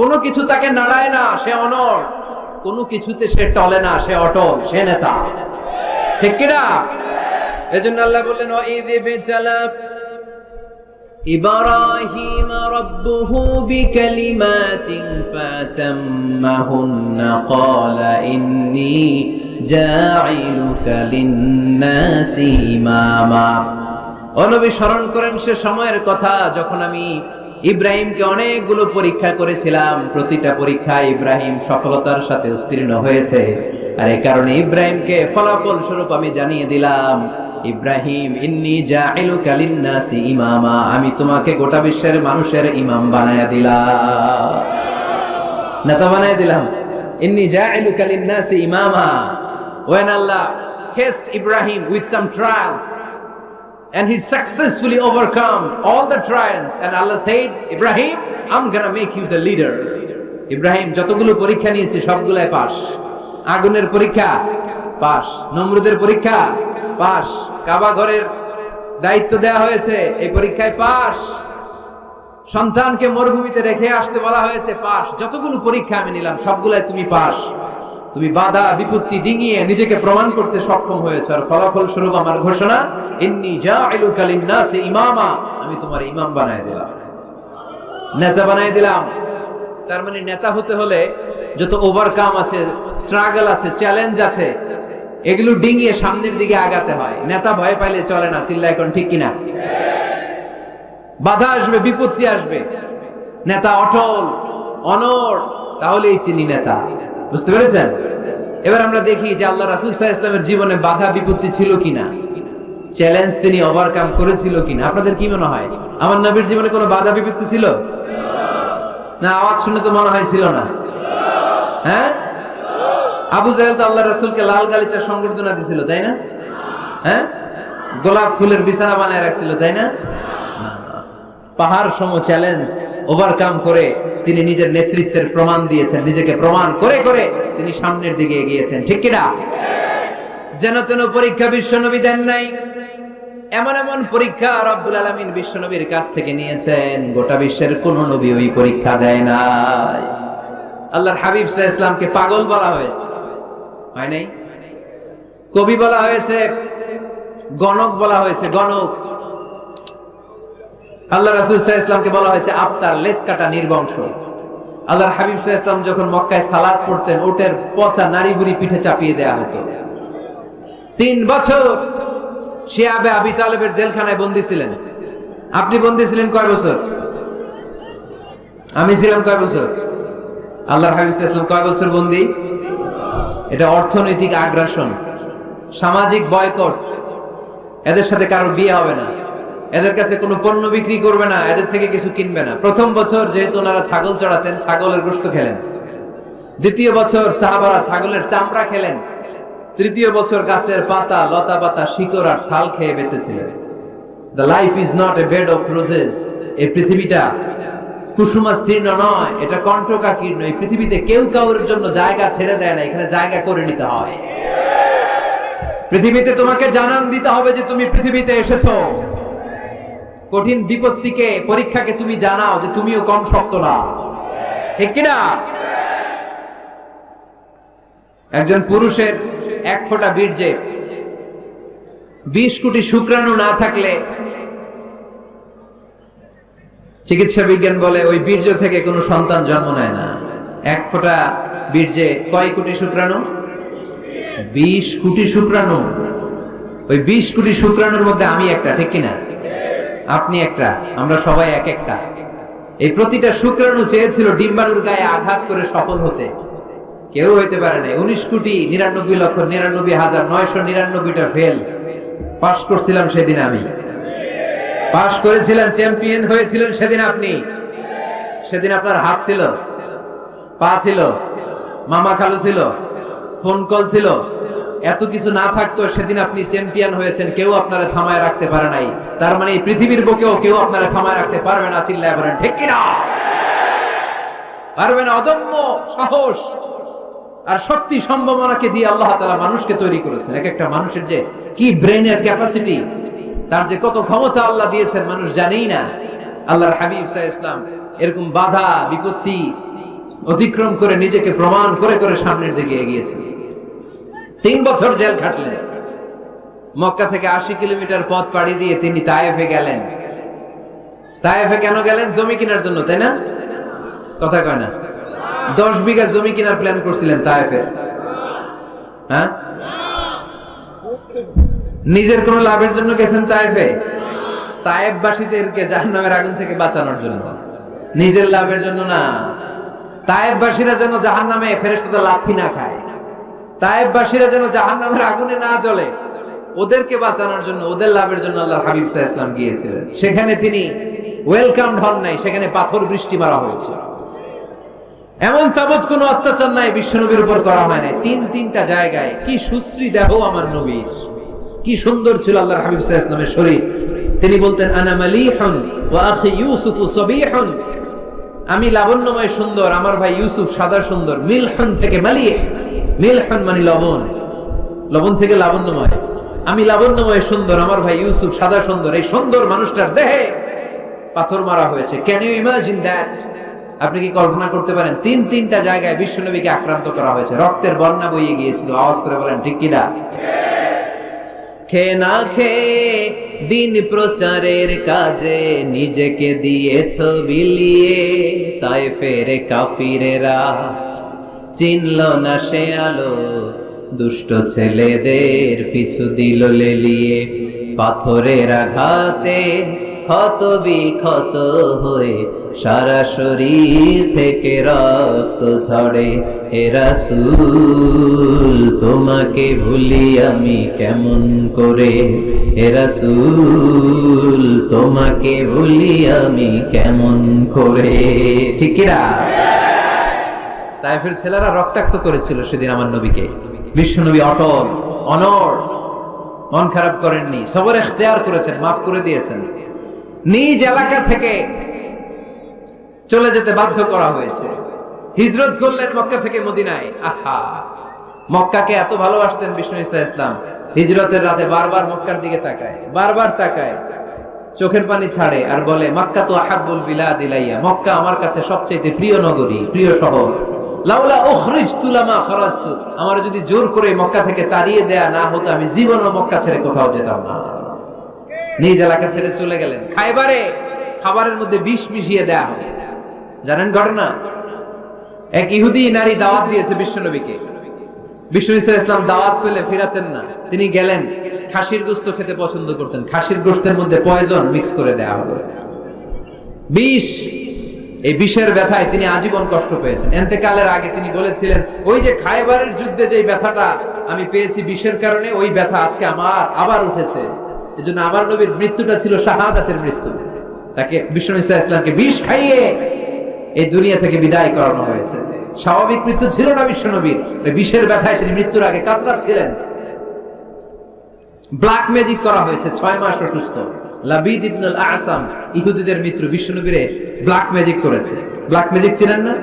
কোনো কিছু তাকে নাড়ায় না, সে অনড়। কোনো কিছুতে সে টলে না, সে অটল, সে নেতা, ঠিক কিনা? এজন্য আল্লাহ বললেন, ওয়াইয বিতালা ইব্রাহিম রাব্বুহু বিকালিমাতিন ফাতাম্মাহুন্না ক্বালা ইন্নী জাঈলুকা লিন-নাসি ইমামা। ও নবী, স্মরণ করেন সে সময়ের কথা যখন আমি ইব্রাহিমকে অনেকগুলো পরীক্ষা করেছিলাম। প্রতিটা পরীক্ষায় ইব্রাহিম সফলতার সাথে উত্তীর্ণ হয়েছে। আর এই কারণে ইব্রাহিমকে ফলাফল স্বরূপ আমি জানিয়ে দিলাম, ইব্রাহিম ইন্নী জাঈলুকা লিন-নাসি ইমামা, আমি তোমাকে গোটা বিশ্বের মানুষের ইমাম বানায়া দিলাম, নেতা বানায়া দিলাম। ইন্নী জাঈলুকা লিন-নাসি ইমামা। When Allah test Ibrahim with some trials and he successfully overcome all the trials, and Allah said, Ibrahim, I'm gonna make you the leader. Ibrahim যতগুলো পরীক্ষা নিয়েছে সবগুলাই পাস। আগুনের পরীক্ষা পাস, নমরুদের পরীক্ষা পাস, কাবা ঘরের দায়িত্ব দেয়া হয়েছে, এই পরীক্ষায় পাস। সন্তানকে মরুভূমিতে রেখে আসতে বলা হয়েছে, পাস। যতগুলো পরীক্ষা আমি নিলাম সবগুলাই তুমি পাস। তুমি বাধা বিপত্তি ডিঙিয়ে নিজেকে প্রমাণ করতে সক্ষম হয়েছ। আর ফলাফল স্বরূপ আমার ঘোষণা, ইন্নী জাঈলুকা লিন-নাসি ইমামা, আমি তোমার ইমাম বানায় দিলাম, নেতা বানায় দিলাম। তার মানে নেতা হতে হলে যত ওভারকাম আছে, স্ট্রাগল আছে, চ্যালেঞ্জ আছে, এগুলো ডিঙিয়ে সামনের দিকে আগাতে হয়। নেতা ভয় পাইলে চলে না। চিল্লায় এখন ঠিক কিনা? বাধা আসবে, বিপত্তি আসবে, নেতা অটল অনড়, তাহলেই চিনি নেতা। বুঝতে পেরেছেন? এবার আমরা দেখি যে আল্লাহ রাসূল সাল্লাল্লাহু আলাইহি ওয়াসাল্লামের জীবনে বাধা বিপত্তি ছিল কিনা, চ্যালেঞ্জ তিনি ওভারকাম করেছিল কিনা। আপনাদের কি মনে হয়, আমার নবীর জীবনে কোনো বাধা বিপত্তি ছিল না? আওয়াজ শুনে তো মনে হয় ছিল না। হ্যাঁ, আবু জাহেল তো আল্লাহ রাসূলকে লাল গালিচার সংবর্ধনা দিছিল, তাই না? হ্যাঁ, গোলাপ ফুলের বিছানা বানায় রাখছিল, তাই না? পাহাড় সম চ্যালেঞ্জ ওভারকাম করে তিনি নিজের নেতৃত্বের প্রমাণ দিয়েছেন। নিজেকে প্রমাণ করে করে তিনি সামনের দিকে এগিয়েছেন, ঠিক কিনা? যেন তেন পরীক্ষা বিশ্বনবী দেন নাই। এমন এমন পরীক্ষা রব্বুল আলামিন বিশ্বনবীর কাছ থেকে নিয়েছেন, গোটা বিশ্বের কোন নবী ওই পরীক্ষা দেয় নাই। আল্লাহর হাবিব সাল্লাল্লাহু আলাইহি ওয়াসাল্লামকে পাগল বলা হয়েছে, হয় নাই? কবি বলা হয়েছে, গণক বলা হয়েছে, গণক। আল্লাহ রাসূল সাল্লাল্লাহু আলাইহি ওয়াসাল্লামকে বলা হয়েছে আফতার, লেজ কাটা, নির্বংশ। আল্লাহর হাবিব সাল্লাল্লাহু আলাইহি ওয়াসাল্লাম যখন মক্কায় সালাত পড়তেন, ওটের পচা নাড়ি বুড়ি পিঠে চাপিয়ে দেয়া হতো। 3 বছর শিয়াবে আবি তালেবের জেলখানায় বন্দী ছিলেন। আপনি বন্দী ছিলেন কয় বছর? আমি ছিলাম কয় বছর? আল্লাহর হাবিব সাল্লাল্লাহু আলাইহি ওয়াসাল্লাম কয় বছর বন্দী? এটা অর্থনৈতিক আগ্রাসন, সামাজিক বয়কট। এদের সাথে কারো বিয়ে হবে না, এদের কাছে কোনো পণ্য বিক্রি করবে না, এদের থেকে কিছু কিনবে না। প্রথম বছর যেহেতু ওনারা ছাগল চড়াতেন, ছাগলের গোশত খেলেন। দ্বিতীয় বছর সাহাবারা ছাগলের চামড়া খেলেন। তৃতীয় বছর গাছের পাতা, লতা পাতা, শিকড় আর ছাল খেয়ে বেঁচেছিলেন। The life is not a bed of roses. এই পৃথিবীটা কুসুমাস্তীর্ণ নয়, এটা কণ্টকাকীর্ণ। এই পৃথিবীতে কেউ কাউরের জন্য জায়গা ছেড়ে দেয় না, এখানে জায়গা করে নিতে হয়। পৃথিবীতে তোমাকে জানান দিতে হবে যে তুমি পৃথিবীতে এসেছো। কঠিন বিপত্তিকে, পরীক্ষাকে তুমি জানাও যে তুমিও কম শক্ত না, ঠিক কিনা? একজন পুরুষের 1 ফোঁটা বীর্যে 20 কোটি শুক্রাণু না থাকলে চিকিৎসা বিজ্ঞান বলে ওই বীর্য থেকে কোনো সন্তান জন্ম নেয় না। 1 ফোঁটা বীর্যে কয় কোটি শুক্রাণু? 20 কোটি শুক্রাণু, ওই 20 কোটি শুক্রাণুর মধ্যে আমি একটা, ঠিক কিনা? আপনি একটা, আমরা সবাই এক একটা। এই প্রতিটা শুক্রাণু চেয়েছিল ডিম্বাণুর গায়ে আঘাত করে সফল হতে, কেউ হইতে পারে না। 19,99,99,999টা ফেল, পাস করছিলাম সেদিন আমি, পাস করেছিলেন, চ্যাম্পিয়ন হয়েছিলেন সেদিন আপনি। সেদিন আপনার হাত ছিল, পা ছিল, মামা খালু ছিল, ফোন কল ছিল, এত কিছু না থাকতো সেদিন আপনি চ্যাম্পিয়ন হয়েছেন, কেউ আপনারা থামায় রাখতে পারে নাই। তার মানে এই পৃথিবীর বুকেও কেউ আপনারা থামায় রাখতে পারবে না, চিল্লায় বলেন ঠিক কিনা? পারবে না। অদম্য সাহস আর শক্তি সম্ভাবনাকে দিয়ে আল্লাহ তাআলা মানুষকে তৈরি করেছেন। এক একটা মানুষের যে কি ব্রেনের ক্যাপাসিটি, তার যে কত ক্ষমতা আল্লাহ দিয়েছেন মানুষ জানেই না। আল্লাহর হাবিব সাল্লাল্লাহু আলাইহি ওয়াসাল্লাম এরকম বাধা বিপত্তি অতিক্রম করে নিজেকে প্রমাণ করে করে সামনের দিকে এগিয়েছেন। 3 বছর জেল খাটলেন। মক্কা থেকে 80 কিলোমিটার পথ পাড়ি দিয়ে তিনি তায়েফে গেলেন। তায়েফে কেন গেলেন? জমি কেনার জন্য, তাই না? কথা কয় না? 10 বিঘা জমি কেনার প্ল্যান করছিলেন তায়েফে। হ্যাঁ, নিজের কোন লাভের জন্য গেছেন তায়েফে? তায়েফবাসীদেরকে জাহান্নামের আগুন থেকে বাঁচানোর জন্য, নিজের লাভের জন্য না। তায়েফবাসীরা যেন জাহান্নামে ফেরেশতারা লাথি না খায়, তায়েফবাসীরা যেন জাহান্নামের আগুনে না জ্বলে, ওদেরকে বাঁচানোর জন্য, ওদের লাভের জন্য আল্লাহর হাবিব সাল্লাল্লাহু আলাইহি ওয়াসাল্লাম গিয়েছিলেন। সেখানে তিনি ওয়েলকামড হন নাই, সেখানে পাথর বৃষ্টি মারা হয়েছে। এমন তাবৎ কোনো অত্যাচার নাই বিশ্বনবীর উপর করা হয় নাই। 3টা জায়গায় কি সুশ্রী দেহ আমার নবীর, কি সুন্দর ছিল আল্লাহর হাবিব সাল্লাল্লাহু আলাইহি ওয়াসাল্লামের শরীর। তিনি বলতেন আনা মালিহুন ওয়া আখি ইউসুফ সবিহুন, আমি লাবণ্যময় সুন্দর, আমার ভাই ইউসুফ সাদা সুন্দর। মিলহুন থেকে মালিহ, মিলহুন মানে লবণ, লবণ থেকে লাবণ্যময়। আমি লাবণ্যময় সুন্দর, আমার ভাই ইউসুফ সাদা সুন্দর। এই সুন্দর মানুষটার দেহে পাথর মারা হয়েছে। Can you imagine that? আপনি কি কল্পনা করতে পারেন? 3টা জায়গায় বিশ্বনবীকে আক্রান্ত করা হয়েছে, রক্তের বন্যা বইয়ে গিয়েছিল। আওয়াজ করে বলেন ঠিক কিনা? খেয়ে না খেয়ে দিন প্রচারের কাজে নিজেকে দিয়েছ বিলিয়ে, তায়েফের কাফিরেরা চিনল না সে আলো, দুষ্ট ছেলেদের পিছু দিল লেলিয়ে। পাথরের আঘাতে ক্ষত বিক্ষত হয়ে সারা শরীর থেকে রক্ত ঝরে। হে রাসূল তোমাকে ভুলি আমি কেমন করে, হে রাসূল তোমাকে ভুলি আমি কেমন করে। ঠিক কিনা? তায়েফের ছেলেরা রক্তাক্ত করেছিল সেদিন আমার নবীকে। বিশ্বনবী অটল, অনড়, মন খারাপ করেননি, সবর ইখতিয়ার করেছেন, মাফ করে দিয়েছেন। নিজ এলাকা থেকে চলে যেতে বাধ্য করা হয়েছে, হিজরত করলেন মক্কা থেকে মদিনায়। আহা, মক্কাকে এত ভালোবাসতেন বিষ্ণু ইসলাম, হিজরতের রাতে বারবার মক্কার দিকে তাকায়, বারবার তাকায়, চোখের পানি ছাড়ে আর বলে মক্কা তো আহাব্বুল বিলাদ ইলাইয়া, মক্কা আমার কাছে সবচেয়ে প্রিয় নগরী, প্রিয় শহর। লাউলা উখরিজতু লামা খরাজতু, আমার যদি জোর করে মক্কা থেকে তাড়িয়ে দেয়া না হতো আমি জীবনও মক্কা ছেড়ে কোথাও যেতাম না। নিজ এলাকা ছেড়ে চলে গেলেন। খাইবারে খাবারের মধ্যে বিষ মিশিয়ে দেয়া হয়, জানেন ঘটনা? এক ইহুদি নারী দাওয়াত দিয়েছে বিশ্বনবীকে। বিষ্ণু ইসলাম দাওয়াত পেলে ফিরাতেন না, তিনি গেলেন। খাসির গোশত খেতে পছন্দ করতেন, খাসির গোশতের মধ্যে পয়জন মিক্স করে দেয়া হলো, বিষ। এই বিষের ব্যথায় তিনি আজীবন কষ্ট পেয়েছেন। ইন্তেকালের আগে তিনি বলেছিলেন, ওই যে খাইবারের যুদ্ধে যে ব্যথাটা আমি পেয়েছি বিষের কারণে, ওই ব্যথা আজকে আমার আবার উঠেছে। এজন্য আমার নবীর মৃত্যুটা ছিল শাহাদাতের মৃত্যু। তাকে বিষ্ণু ইসলামকে বিষ খাইয়ে এই দুনিয়া থেকে বিদায় করানো হয়েছে। স্বাভাবিক মৃত্যু ছিল না বিশ্ব নবীর, ওই বিষের ব্যথায় তিনি মৃত্যুর আগে কাতরাচ্ছিলেন। ব্ল্যাক ম্যাজিক করা হয়েছে, 6 মাস অসুস্থ। লাবিদ ইবনুল আসাম ইহুদিদের মিত্র বিশ্ব নবীরে ব্ল্যাক ম্যাজিক করেছে। ব্ল্যাক ম্যাজিক চিনেন না?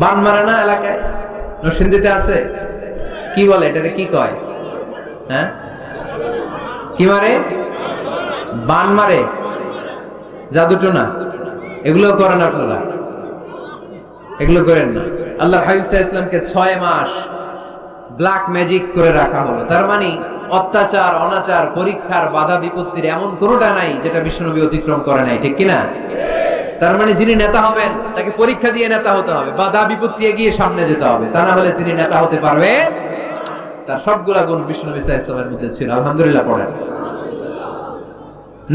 বান মারে না এলাকায়, নরসিংদীতে আছে, কি বলে এটাকে, কি কয়? হ্যাঁ, কি মারে? বান মারে, জাদুটোনা, এগুলো করেন আপনারা? এগুলো করেন না। আল্লাহর হাবিব সাল্লাল্লাহু আলাইহি ওয়াসাল্লামকে 6 মাস ব্ল্যাক ম্যাজিক করে রাখা হলো। তার মানে অত্যাচার, অনাচার, পরীক্ষার, বাধা বিপত্তির এমন কোনোটা নাই যেটা বিশ্বনবী অতিক্রম করে নাই, ঠিক কিনা? তার মানে যিনি নেতা হবেন তাকে পরীক্ষা দিয়ে নেতা হতে হবে, বাধা বিপত্তি এগিয়ে সামনে যেতে হবে, তা না হলে তিনি নেতা হতে পারবে। তার সবগুলা গুণ বিষ্ণু নবী সাল্লাল্লাহু আলাইহি ওয়াসাল্লামের মধ্যে ছিল। আলহামদুলিল্লাহ পড়েন।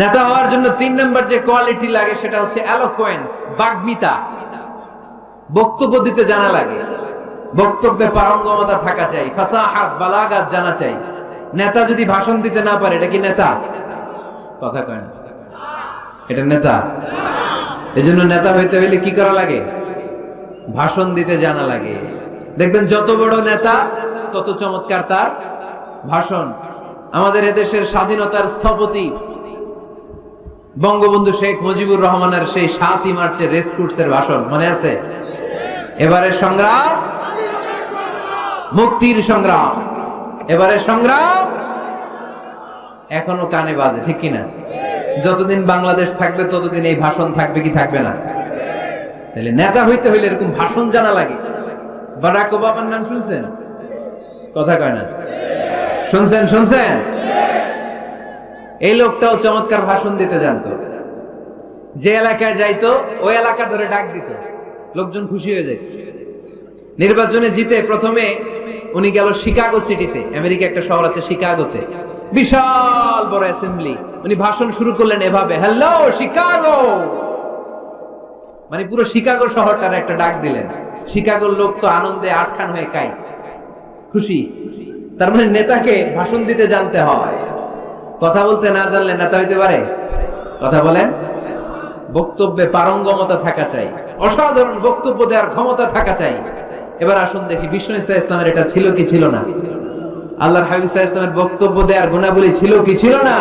নেতা হওয়ার জন্য 3 নাম্বার যে কোয়ালিটি লাগে সেটা হচ্ছে এলোকোয়েন্স, বাগ্মিতা। বক্তব্য দিতে জানা লাগে, বক্তব্যে পারঙ্গমতা থাকা চাই, ফাসাহাত বালাগাত জানা চাই। নেতা যদি ভাষণ দিতে না পারে এটা কি নেতা? কথা কয় না, এটা নেতা? এজন্য নেতা হইতে হইলে কি করা লাগে? ভাষণ দিতে জানা লাগে। দেখবেন যত বড় নেতা তত চমৎকার তার ভাষণ। আমাদের এদেশের স্বাধীনতার স্থপতি বঙ্গবন্ধু শেখ মুজিবুর রহমানের সেই 7ই মার্চের রেস কোর্সের ভাষণ মনে আছে? এবারের সংগ্রাম মুক্তির সংগ্রাম, এবারের সংগ্রাম এখনো কানে বাজে, ঠিক কিনা? যতদিন বাংলাদেশ থাকবে ততদিন এই ভাষণ থাকবে কি থাকবে না? তাহলে নেতা হইতে হইলে এরকম ভাষণ জানা লাগে। বারাক ওবামার নাম শুনছেন? কথা কয় না, শুনছেন? শুনছেন? এই লোকটাও চমৎকার ভাষণ দিতে জানতো। যে এলাকায় যাইতো ওই এলাকা ধরে ডাক দিত, লোকজন খুশি হয়ে যেত। নির্বাচনে জিতে প্রথমে উনি গেল শিকাগো সিটিতে, আমেরিকা একটা শহর আছে শিকাগোতে, বিশাল বড় অ্যাসেম্বলি। উনি ভাষণ শুরু করলেন এভাবে, হ্যালো শিকাগো, মানে পুরো শিকাগো শহরটার একটা ডাক দিলেন। শিকাগোর লোক তো আনন্দে আটখান হয়ে কাই, খুশি। তার মানে নেতাকে ভাষণ দিতে জানতে হয়। কথা বলতে না জানলে নেতা হইতে পারে? কথা বলেন। বক্তব্যে পারঙ্গমতা থাকা চাই, অসাধারণ বক্তব্য দেওয়ার ক্ষমতা থাকা চাই। এবার আসুন দেখি বিষ্ণু ইসলামের এটা ছিল কি ছিল না? আল্লাহর হাবিব ইসলামের বক্তব্য দেওয়ার গুণাবলী ছিল কি ছিল না?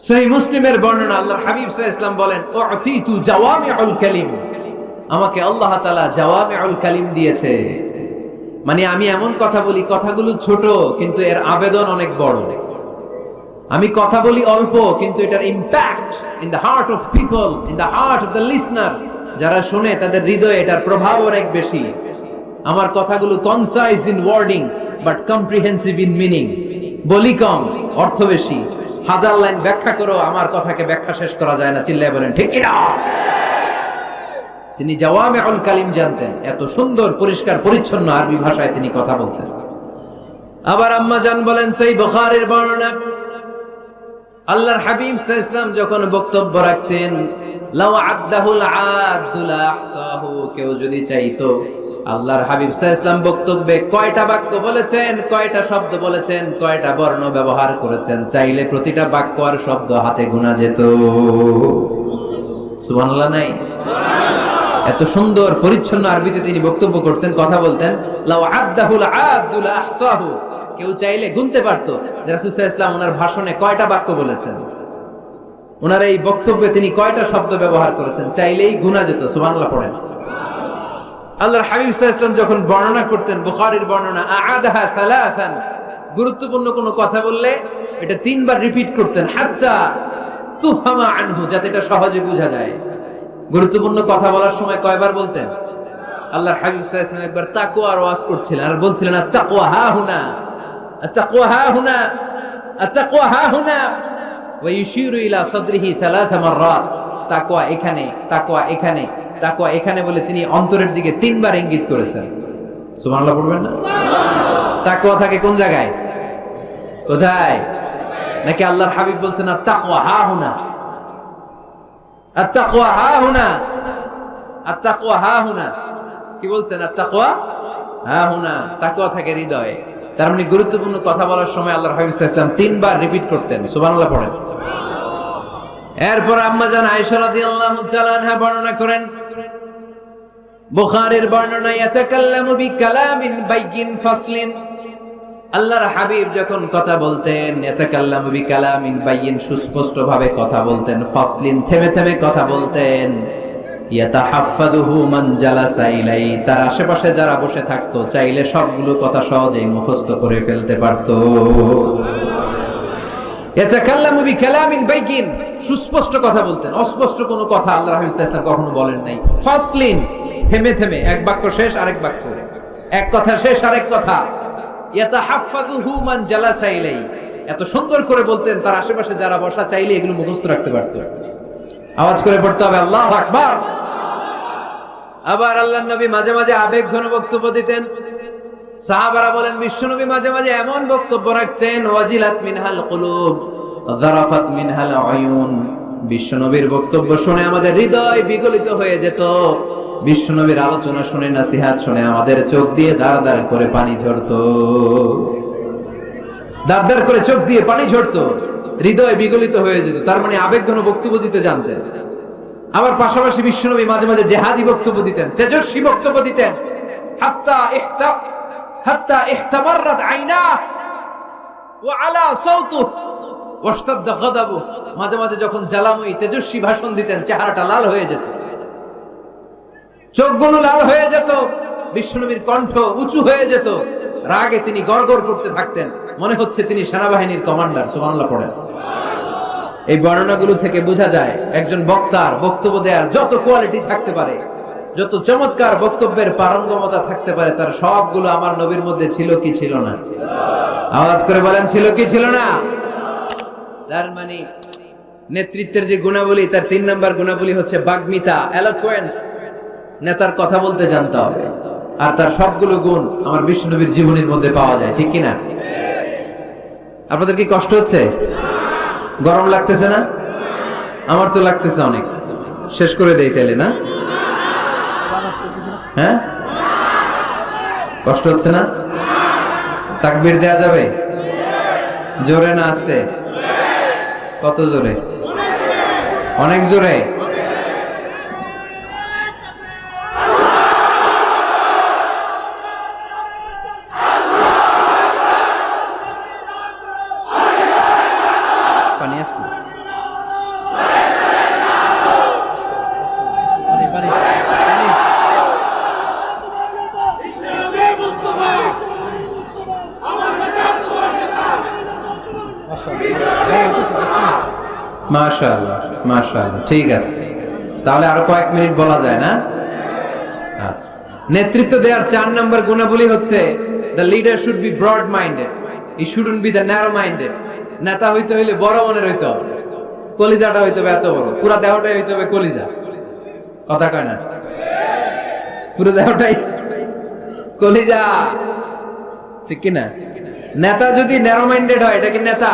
সহিহ মুসলিমের বর্ণনা, আল্লাহর হাবিব ইসলাম বলেন, উতিতু জাওয়ামিউল কালিম, আমাকে আল্লাহ তাআলা জাওয়ামিউল কালিম দিয়েছে। মানে আমি এমন কথা বলি, কথাগুলো ছোট কিন্তু এর আবেদন অনেক বড়। আমি কথা বলি অল্প কিন্তু এটার impact in the heart of people, in the heart of the listener, যারা শুনে তাদের হৃদয়ে এটার প্রভাব অনেক বেশি। আমার কথাগুলো concise in wording but comprehensive in meaning. বলি কম, অর্থ বেশি। 1000 লাইন ব্যাখ্যা করো, আমার কথাকে ব্যাখ্যা শেষ করা যায় না। চিল্লায় বলেন ঠিক কি না? তিনি জাওয়ামিউল কালিম জানতেন, এত সুন্দর পরিষ্কার পরিচ্ছন্ন আরবি ভাষায় তিনি কথা বলতেন। আবার আম্মা জান বলেন, সেই বুখারীর বর্ণনা, আল্লাহর হাবিব সাল্লাল্লাহু আলাইহি ওয়াসাল্লাম যখন বক্তব্য রাখতেন, লাউ আদাহুল আদুল আহসাহু, কেউ যদি চাইতো আল্লাহর হাবিব সাল্লাল্লাহু আলাইহি ওয়াসাল্লাম বক্তব্যে কয়টা বাক্য বলেছেন, কয়টা শব্দ বলেছেন, কয়টা বর্ণ ব্যবহার করেছেন, চাইলে প্রতিটা বাক্য আর শব্দ হাতে গোনা যেত। সুবহানাল্লাহ নাই? এত সুন্দর পরিচ্ছন্ন আরবিতে তিনি বক্তব্য করতেন, কথা বলতেন। লাউ আদাহুল আদুল আহসাহু, কেউ চাইলে গুনতে পারতো যে রাসূল সাল্লাল্লাহু আলাইহি ওয়াসাল্লাম ওনার ভাষণে কয়টা বাক্য বলেছেন, ওনার এই বক্তব্যে তিনি কয়টা শব্দ ব্যবহার করেছেন, চাইলেই গুনা যেত। সুবহানাল্লাহ পড়েন। আল্লাহর হাবিব সাল্লাল্লাহু আলাইহি ওয়াসাল্লাম যখন বর্ণনা করতেন, বুখারীর বর্ণনা, আ'আদাহা সালাসান, গুরুত্বপূর্ণ কোনো কথা বললে এটা 3 বার রিপিট করতেন, হাত্তা তুফহামা আনহু, যাতে এটা সহজে বোঝা যায়। গুরুত্বপূর্ণ কথা বলার সময় কয়বার বলতেন? আল্লাহর হাবিব সাল্লাল্লাহু আলাইহি ওয়াসাল্লাম একবার তাকওয়ার ওয়াজ করছিলেন আর বলছিলেন, আত-তাকওয়া হা হুনা, আত-তাকওয়া হা হুনা, আত-তাকওয়া হা হুনা, ওয়া ইউশিরু ইলা সাদরিহি 3 মাররাত। তাকওয়া এখানে, তাকওয়া এখানে, তাকওয়া এখানে বলে তিনি অন্তরের দিকে 3 বার ইঙ্গিত করেছেন। সুবহানাল্লাহ পড়বেন না? তাকওয়া থাকে কোন জায়গায়? কোথায়? নাকি আল্লাহর হাবিব বলছেন আত-তাকওয়া হা হুনা, আত-তাকওয়া হা হুনা, আত-তাকওয়া হা হুনা? কি বলছেন? আত-তাকওয়া হা হুনা। তাকওয়া থাকে হৃদয়ে। তার মানে গুরুত্বপূর্ণ কথা বলার সময় আল্লাহর হাবিব সাল্লাল্লাহু আলাইহি ওয়াসাল্লাম 3 বার রিপিট করতেন। সুবহানাল্লাহ পড়েন। এরপর আম্মা জান আয়েশা রাদিয়াল্লাহু তাআলা আনহা বর্ণনা করেন, বুখারীর বর্ণনা, ইয়াতাকাল্লামু বিকালামিন বাইয়িন ফাসলিন, আল্লাহর হাবিব যখন কথা বলতেন, ইয়াতাকাল্লামু বিকালামিন বাইয়িন, সুস্পষ্ট ভাবে কথা বলতেন, ফাসলিন, থেমে থেমে কথা বলতেন, ইয়াতাহাফফাযুহু মান জালাসা ইলাই, তার আশেপাশে যারা বসে থাকতো চাইলে সবগুলো কথা সহজেই মুখস্থ করে ফেলতে পারতো। ইয়াতাকাল্লামু বিকালামিন বাইয়িন, সুস্পষ্ট কথা বলতেন, অস্পষ্ট কোনো কথা আল্লাহর হাবিব সাল্লাল্লাহু আলাইহি ওয়াসাল্লাম কখনো বলেন নাই। ফাসলিন, থেমে থেমে, এক বাক্য শেষ আরেক বাক্য, এক কথা শেষ আরেক কথা। ইয়াতাহাফফাযুহু মান জালাসা ইলাই, এত সুন্দর করে বলতেন তার আশেপাশে যারা বসা চাইলে এগুলো মুখস্থ রাখতে পারতো। আওয়াজ করে পড়তে হবে আল্লাহু আকবার। আবার আল্লাহর নবী মাঝে মাঝে আবেগ ঘন বক্তব্য দিতেন। সাহাবারা বলেন বিশ্বনবী মাঝে মাঝে এমন বক্তব্য রাখতেন ওয়াজিলাত মিনহাল কুলুব যারাফাত মিনহাল আয়ুন, বিশ্বনবীর বক্তব্য শুনে আমাদের হৃদয় বিগলিত হয়ে যেত, বিশ্বনবীর আলোচনা শুনে নসিহত শুনে আমাদের চোখ দিয়ে দাঁড় দাঁড় করে পানি ঝরতো, দাঁড় দাঁড় করে চোখ দিয়ে পানি ঝরতো, হৃদয় বিগলিত হয়ে যেত। তার মানে আবেগঘন বক্তব্য দিতে জানতেন। আবার পাশাপাশি বিশ্বনবী মাঝে মাঝে জিহাদি বক্তব্য দিতেন, তেজস্বী বক্তব্য দিতেন। হাত্তা ইহতামাররাত আইনা ওয়া আলা সাওতুহু ওয়াশতাদ্দা গাদাবু, মাঝে মাঝে যখন জ্বালাময়ী তেজস্বী ভাষণ দিতেন চেহারাটা লাল হয়ে যেত, চোখগুলো লাল হয়ে যেত, বিশ্বনবীর কণ্ঠ উঁচু হয়ে যেত, রাগে তিনি গড়গড় করতে থাকতেন, মনে হচ্ছে তিনি সেনাবাহিনীর কমান্ডার। সুবহানাল্লাহ পড়েন। এই বর্ণনাগুলো থেকে বোঝা যায় একজন বক্তার বক্তব্য দেওয়ার যত কোয়ালিটি থাকতে পারে, যত চমৎকার বক্তব্যের পারঙ্গমতা থাকতে পারে, তার সবগুলো আমার নবীর মধ্যে ছিল কি ছিল না? আওয়াজ করে বলেন, ছিল কি ছিল না? তার মানে নেতৃত্বের যে গুণাবলী, তার 3 নাম্বার গুণাবলী হচ্ছে বাগ্মিতা, এলোকুয়েন্স। নেতার কথা বলতে জানতে হবে, আর তার সবগুলো গুণ আমার বিশ্বনবীর জীবনের মধ্যে পাওয়া যায়, ঠিক কি না? আপনাদের কি কষ্ট হচ্ছে? গরম লাগতেছে না? আমার তো লাগতেছে অনেক। শেষ করে দেই তাহলে, না? হ্যাঁ, কষ্ট হচ্ছে না? তাকবীর দেয়া যাবে? জোরে না আস্তে? কত জোরে? অনেক জোরে। পানি আছে? মাশাআল্লাহ, মাশাআল্লাহ, ঠিক আছে। তাহলে আরো কয়েক মিনিট বলা যায় না? আচ্ছা, নেতৃত্ব দেওয়ার 4 নাম্বার গুণাবলী হচ্ছে the leader should be broad minded, he shouldn't be the narrow minded. নেতা হইতে হইলে বড় মনের হইতে হবে, কলিজাটা হইতে হবে এত বড়, পুরো দেহটাই হইতে হবে কলিজা। কথা কয় না? পুরো দেহটাই কলিজা, ঠিক কি না? নেতা যদি ন্যারো মাইন্ডেড হয়, এটা কি নেতা?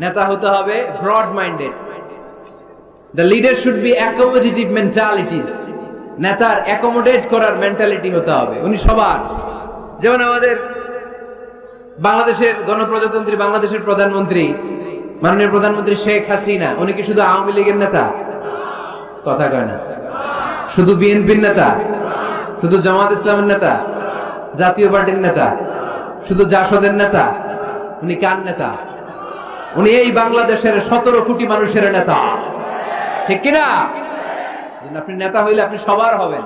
নেতা হতে হবে broad minded. The leader should be accommodative mentalities. নেতার অ্যাকোমোডেট করার মেন্টালিটি হতে হবে। উনি সবার, যেমন আমাদের বাংলাদেশের গণপ্রজাতন্ত্রী বাংলাদেশের প্রধানমন্ত্রী, মাননীয় প্রধানমন্ত্রী শেখ হাসিনা, উনি কি শুধু আওয়ামী লীগের নেতা? কথা কয় না। শুধু বিএনপির নেতা? শুধু জামাত ইসলামের নেতা? জাতীয় পার্টির নেতা? শুধু জাসদের নেতা? উনি কার নেতা? উনি এই বাংলাদেশের 17 কোটি মানুষের নেতা, ঠিক কিনা? আপনি নেতা হইলে আপনি সবার হবেন।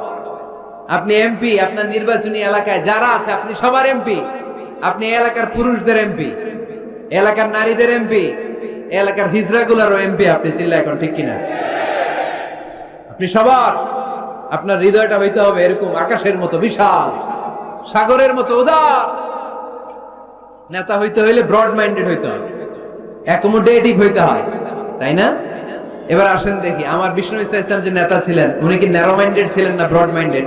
আপনি এমপি, আপনার নির্বাচনী এলাকায় যারা আছে আপনি সবার এমপি। আপনি এলাকার পুরুষদের এমপি, এলাকার নারীদের এমপি, এলাকার হিজড়াগুলারও এমপি আপনি। চিল্লা এখন, ঠিক কিনা? আপনি সবার, আপনার হৃদয়টা হইতে হবে এরকম আকাশের মতো বিশাল, সাগরের মতো উদার। নেতা হইতে হইলে ব্রড মাইন্ডেড হইতে হয়, অ্যাকোমোডেটিভ হইতে হয়, তাই না? এবার আসেন দেখি, আমার বিষ্ণু ইসলাম যে নেতা ছিলেন, উনি কি ন্যারো মাইন্ডেড ছিলেন না ব্রড মাইন্ডেড?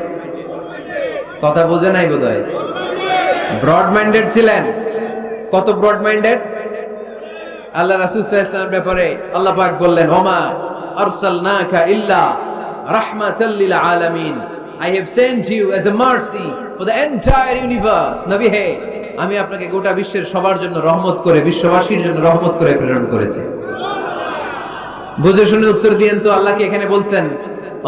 কথা বোঝে নাই বোধহয়। ব্রড মাইন্ডেড ছিলেন। কত ব্রড মাইন্ডেড? আল্লাহ রাসূল সাল্লাল্লাহু আলাইহি ওয়াসাল্লামের ব্যাপারে আল্লাহ পাক বললেন, ওমা আরসালনাকা ইল্লা রাহমাতাল লিল আলামিন, I have sent you as a mercy for the entire universe. নবী হে, আমি আপনাকে গোটা বিশ্বের সবার জন্য রহমত করে, বিশ্ববাসীর জন্য রহমত করে প্রেরণ করেছি। বুঝে শুনে উত্তর দিয়েন তো, আল্লাহ কি এখানে বলছেন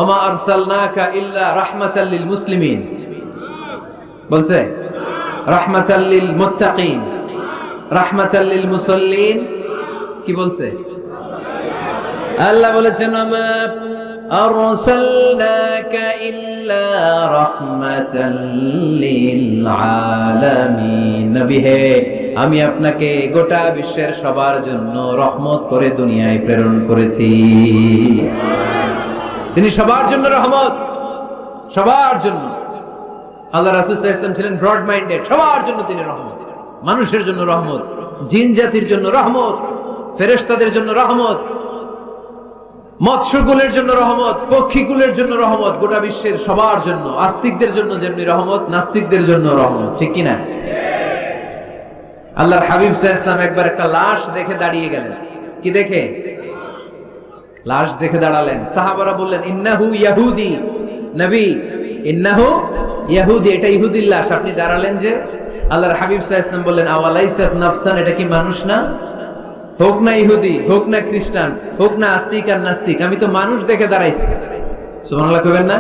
ওমা আরসালনাকা ইল্লা রাহমাতাল লিল মুসলিমিন? বলছে রাহমাতাল লিল মুত্তাকিন, রাহমাতাল লিল মুসাল্লিন? কি বলছে? আল্লাহ বলেছেন ওমা আরসালনাকা ইল্লা রাহমাতাল লিল আলামিন। নবী হে, আমি আপনাকে গোটা বিশ্বের সবার জন্য রহমত করে দুনিয়ায় প্রেরণ করেছি। তিনি সবার জন্য রহমত, সবার জন্য। আল্লাহ রাসূল সাল্লাল্লাহু আলাইহি ওয়াসাল্লাম ছিলেন ব্রড মাইন্ডেড, সবার জন্য তিনি রহমত, মানুষের জন্য রহমত, জিন জাতির জন্য রহমত, ফেরেশতাদের জন্য রহমত, মৎস্যকুলের জন্য রহমত, পক্ষীকুলের জন্য রহমত, গোটা বিশ্বের সবার জন্য, আস্তিকদের জন্য যেমনি রহমত, নাস্তিকদের জন্য রহমত, ঠিক কিনা? আল্লাহর হাবিব সাল্লাল্লাহু আলাইহি ওয়াসাল্লাম একবার একটা লাশ দেখে দাঁড়িয়ে গেলেন। কি দেখে? লাশ দেখে দাঁড়ালেন। সাহাবারা বললেন, ইন্নাহু ইয়াহুদি। নবী, ইন্নাহু ইয়াহুদি, এটা ইহুদির লাশ, আপনি দাঁড়ালেন যে? আল্লাহর হাবিব সাল্লাল্লাহু আলাইহি ওয়াসাল্লাম বললেন, আওয়ালাইসাত নাফসান, এটা কি মানুষ না? হোক না ইহুদি, হোক না খ্রিস্টান, হোক না আস্তিক আর নাস্তিক, আমি তো মানুষ দেখে দাঁড়াইছি। সুবহানাল্লাহ কইবেন না?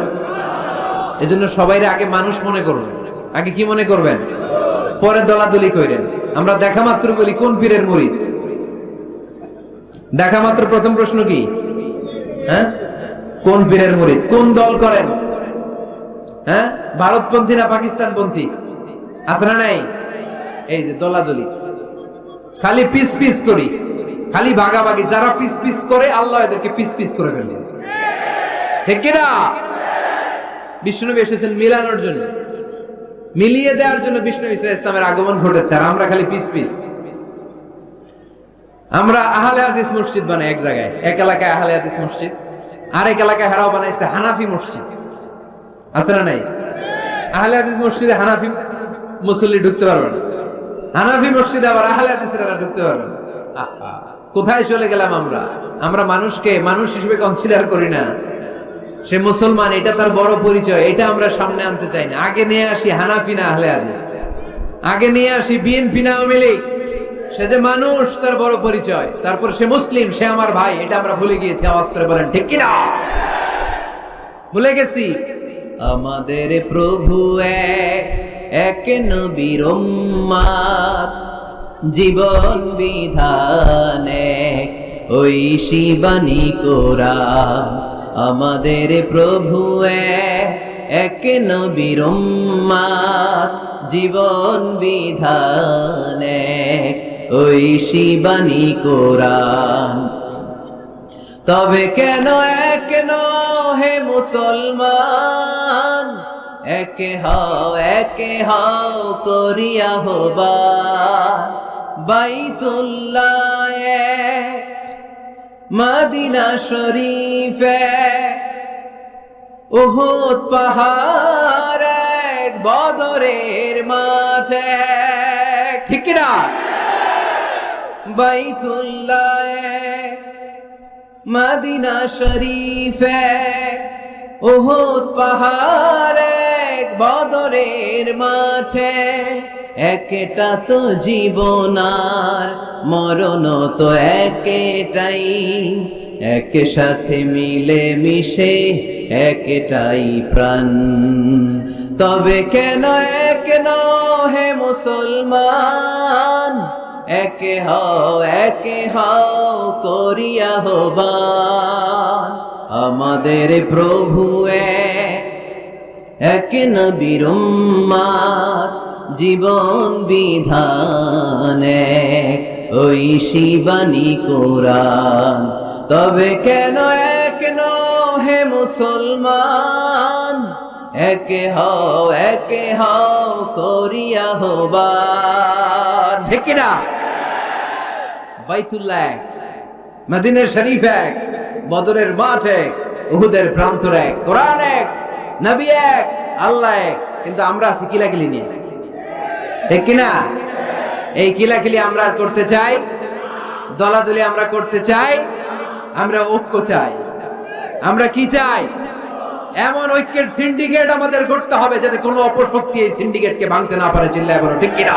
এজন্য সবাইরে আগে মানুষ মনে করুন। আগে কি মনে করবেন? পরে দলাদলি কইরেন। আমরা দেখা মাত্র বলি কোন পীরের মুরিদ? দেখা মাত্র প্রথম প্রশ্ন কি? হ্যাঁ, কোন পীরের মুরিদ? কোন দল করেন? হ্যাঁ, ভারতপন্থী না পাকিস্তানপন্থী? আছে না নাই? এই যে দলাদলি, খালি পিস পিস করি, খালি ভাগাভাগি। যারা পিস পিস করে আল্লাহ এদেরকে পিস পিস করে ফেলবে, ঠিক কি না? বিষ্ণুনবী এসেছেন মিলানোর জন্য, মিলিয়ে দেওয়ার জন্য বিষ্ণুনবী সাল্লাল্লাহু আলাইহি ওয়াসাল্লামের আগমন ঘটেছে, আর আমরা খালি পিস পিস। আমরা আহলে হাদিস মসজিদ বানাই এক জায়গায়, এক এলাকায় আহলে হাদিস মসজিদ, আর এক এলাকায় হারাও বানাইছে হানাফি মসজিদ। আছে না নাই? আহলে হাদিস মসজিদে হানাফি মুসল্লি ঢুকতে পারবে না, হানাফি মসজিদে আবার আহলে হাদিসরা ঢুকতে পারবে না। কোথায় চলে গেলাম আমরা? আমরা মানুষকে মানুষ হিসেবে কনসিডার করি না। সে মুসলমান, এটা তার বড় পরিচয়, এটা আমরা সামনে আনতে চাই না। আগে নিয়ে আসি হানাফি না আহলে হাদিস, আগে নিয়ে আসি বিএনপি না আওয়ামী লীগ। সে যে মানুষ, তার বড় পরিচয়। তারপর সে মুসলিম, সে আমার ভাই, এটা আমরা ভুলে গিয়েছি। আওয়াজ করে বলেন ঠিক কি না? ভুলে গেছি। আমাদের প্রভু এক, এক নবীর উম্মত, জীবন বিধানে ওই শিবানী কোরআন। আমাদের প্রভু এক, এক নবীর উম্মত, জীবন বিধানে ওই শিবানী কোরআন। তবে কেন এক হে মুসলমান, একে হও করিয়া হবা বাইতুল্লাহ এক, মদিনা শরীফ এক, উহুদ পাহাড় এক, বদরের মাঠ এক, ঠিক কি না? বাইতুল্লাহ এক, মদিনা শরীফ এক, উহুদ পাহাড় এক, বদরের মাঠে। একটা তো জীবন আর মরণ তো একটাই, একসাথে মিলে মিশে একটাই প্রাণ। তবে কেন এক হে মুসলমান, একে হও করিয়া হবান। আমাদের প্রভু এক নবীর উম্মত, জীবন বিধান এক, ওই শিবানী কোরআন। তবে কেন এক হে মুসলমান, একে হও করিয়া হবান, ঠিক কি না? বাইতুল্লাহ এক, মদিনা শরীফ এক, বদরের মাঠ এক, উহুদের প্রান্তর এক, কোরআন এক, নবী এক, আল্লাহ এক। কিন্তু আমরা আছি কিলাকিলি নিয়ে, ঠিক কিনা? এই কিলাকিলি আমরা আর করতে চাই, দলাদলি আমরা করতে চাই, আমরা ঐক্য চাই। আমরা কি চাই? এমন ঐক্যের সিন্ডিকেট আমাদের করতে হবে যাতে কোনো অপশক্তি এই সিন্ডিকেটকে ভাঙতে না পারে। চিল্লায় বলো ঠিক কিনা?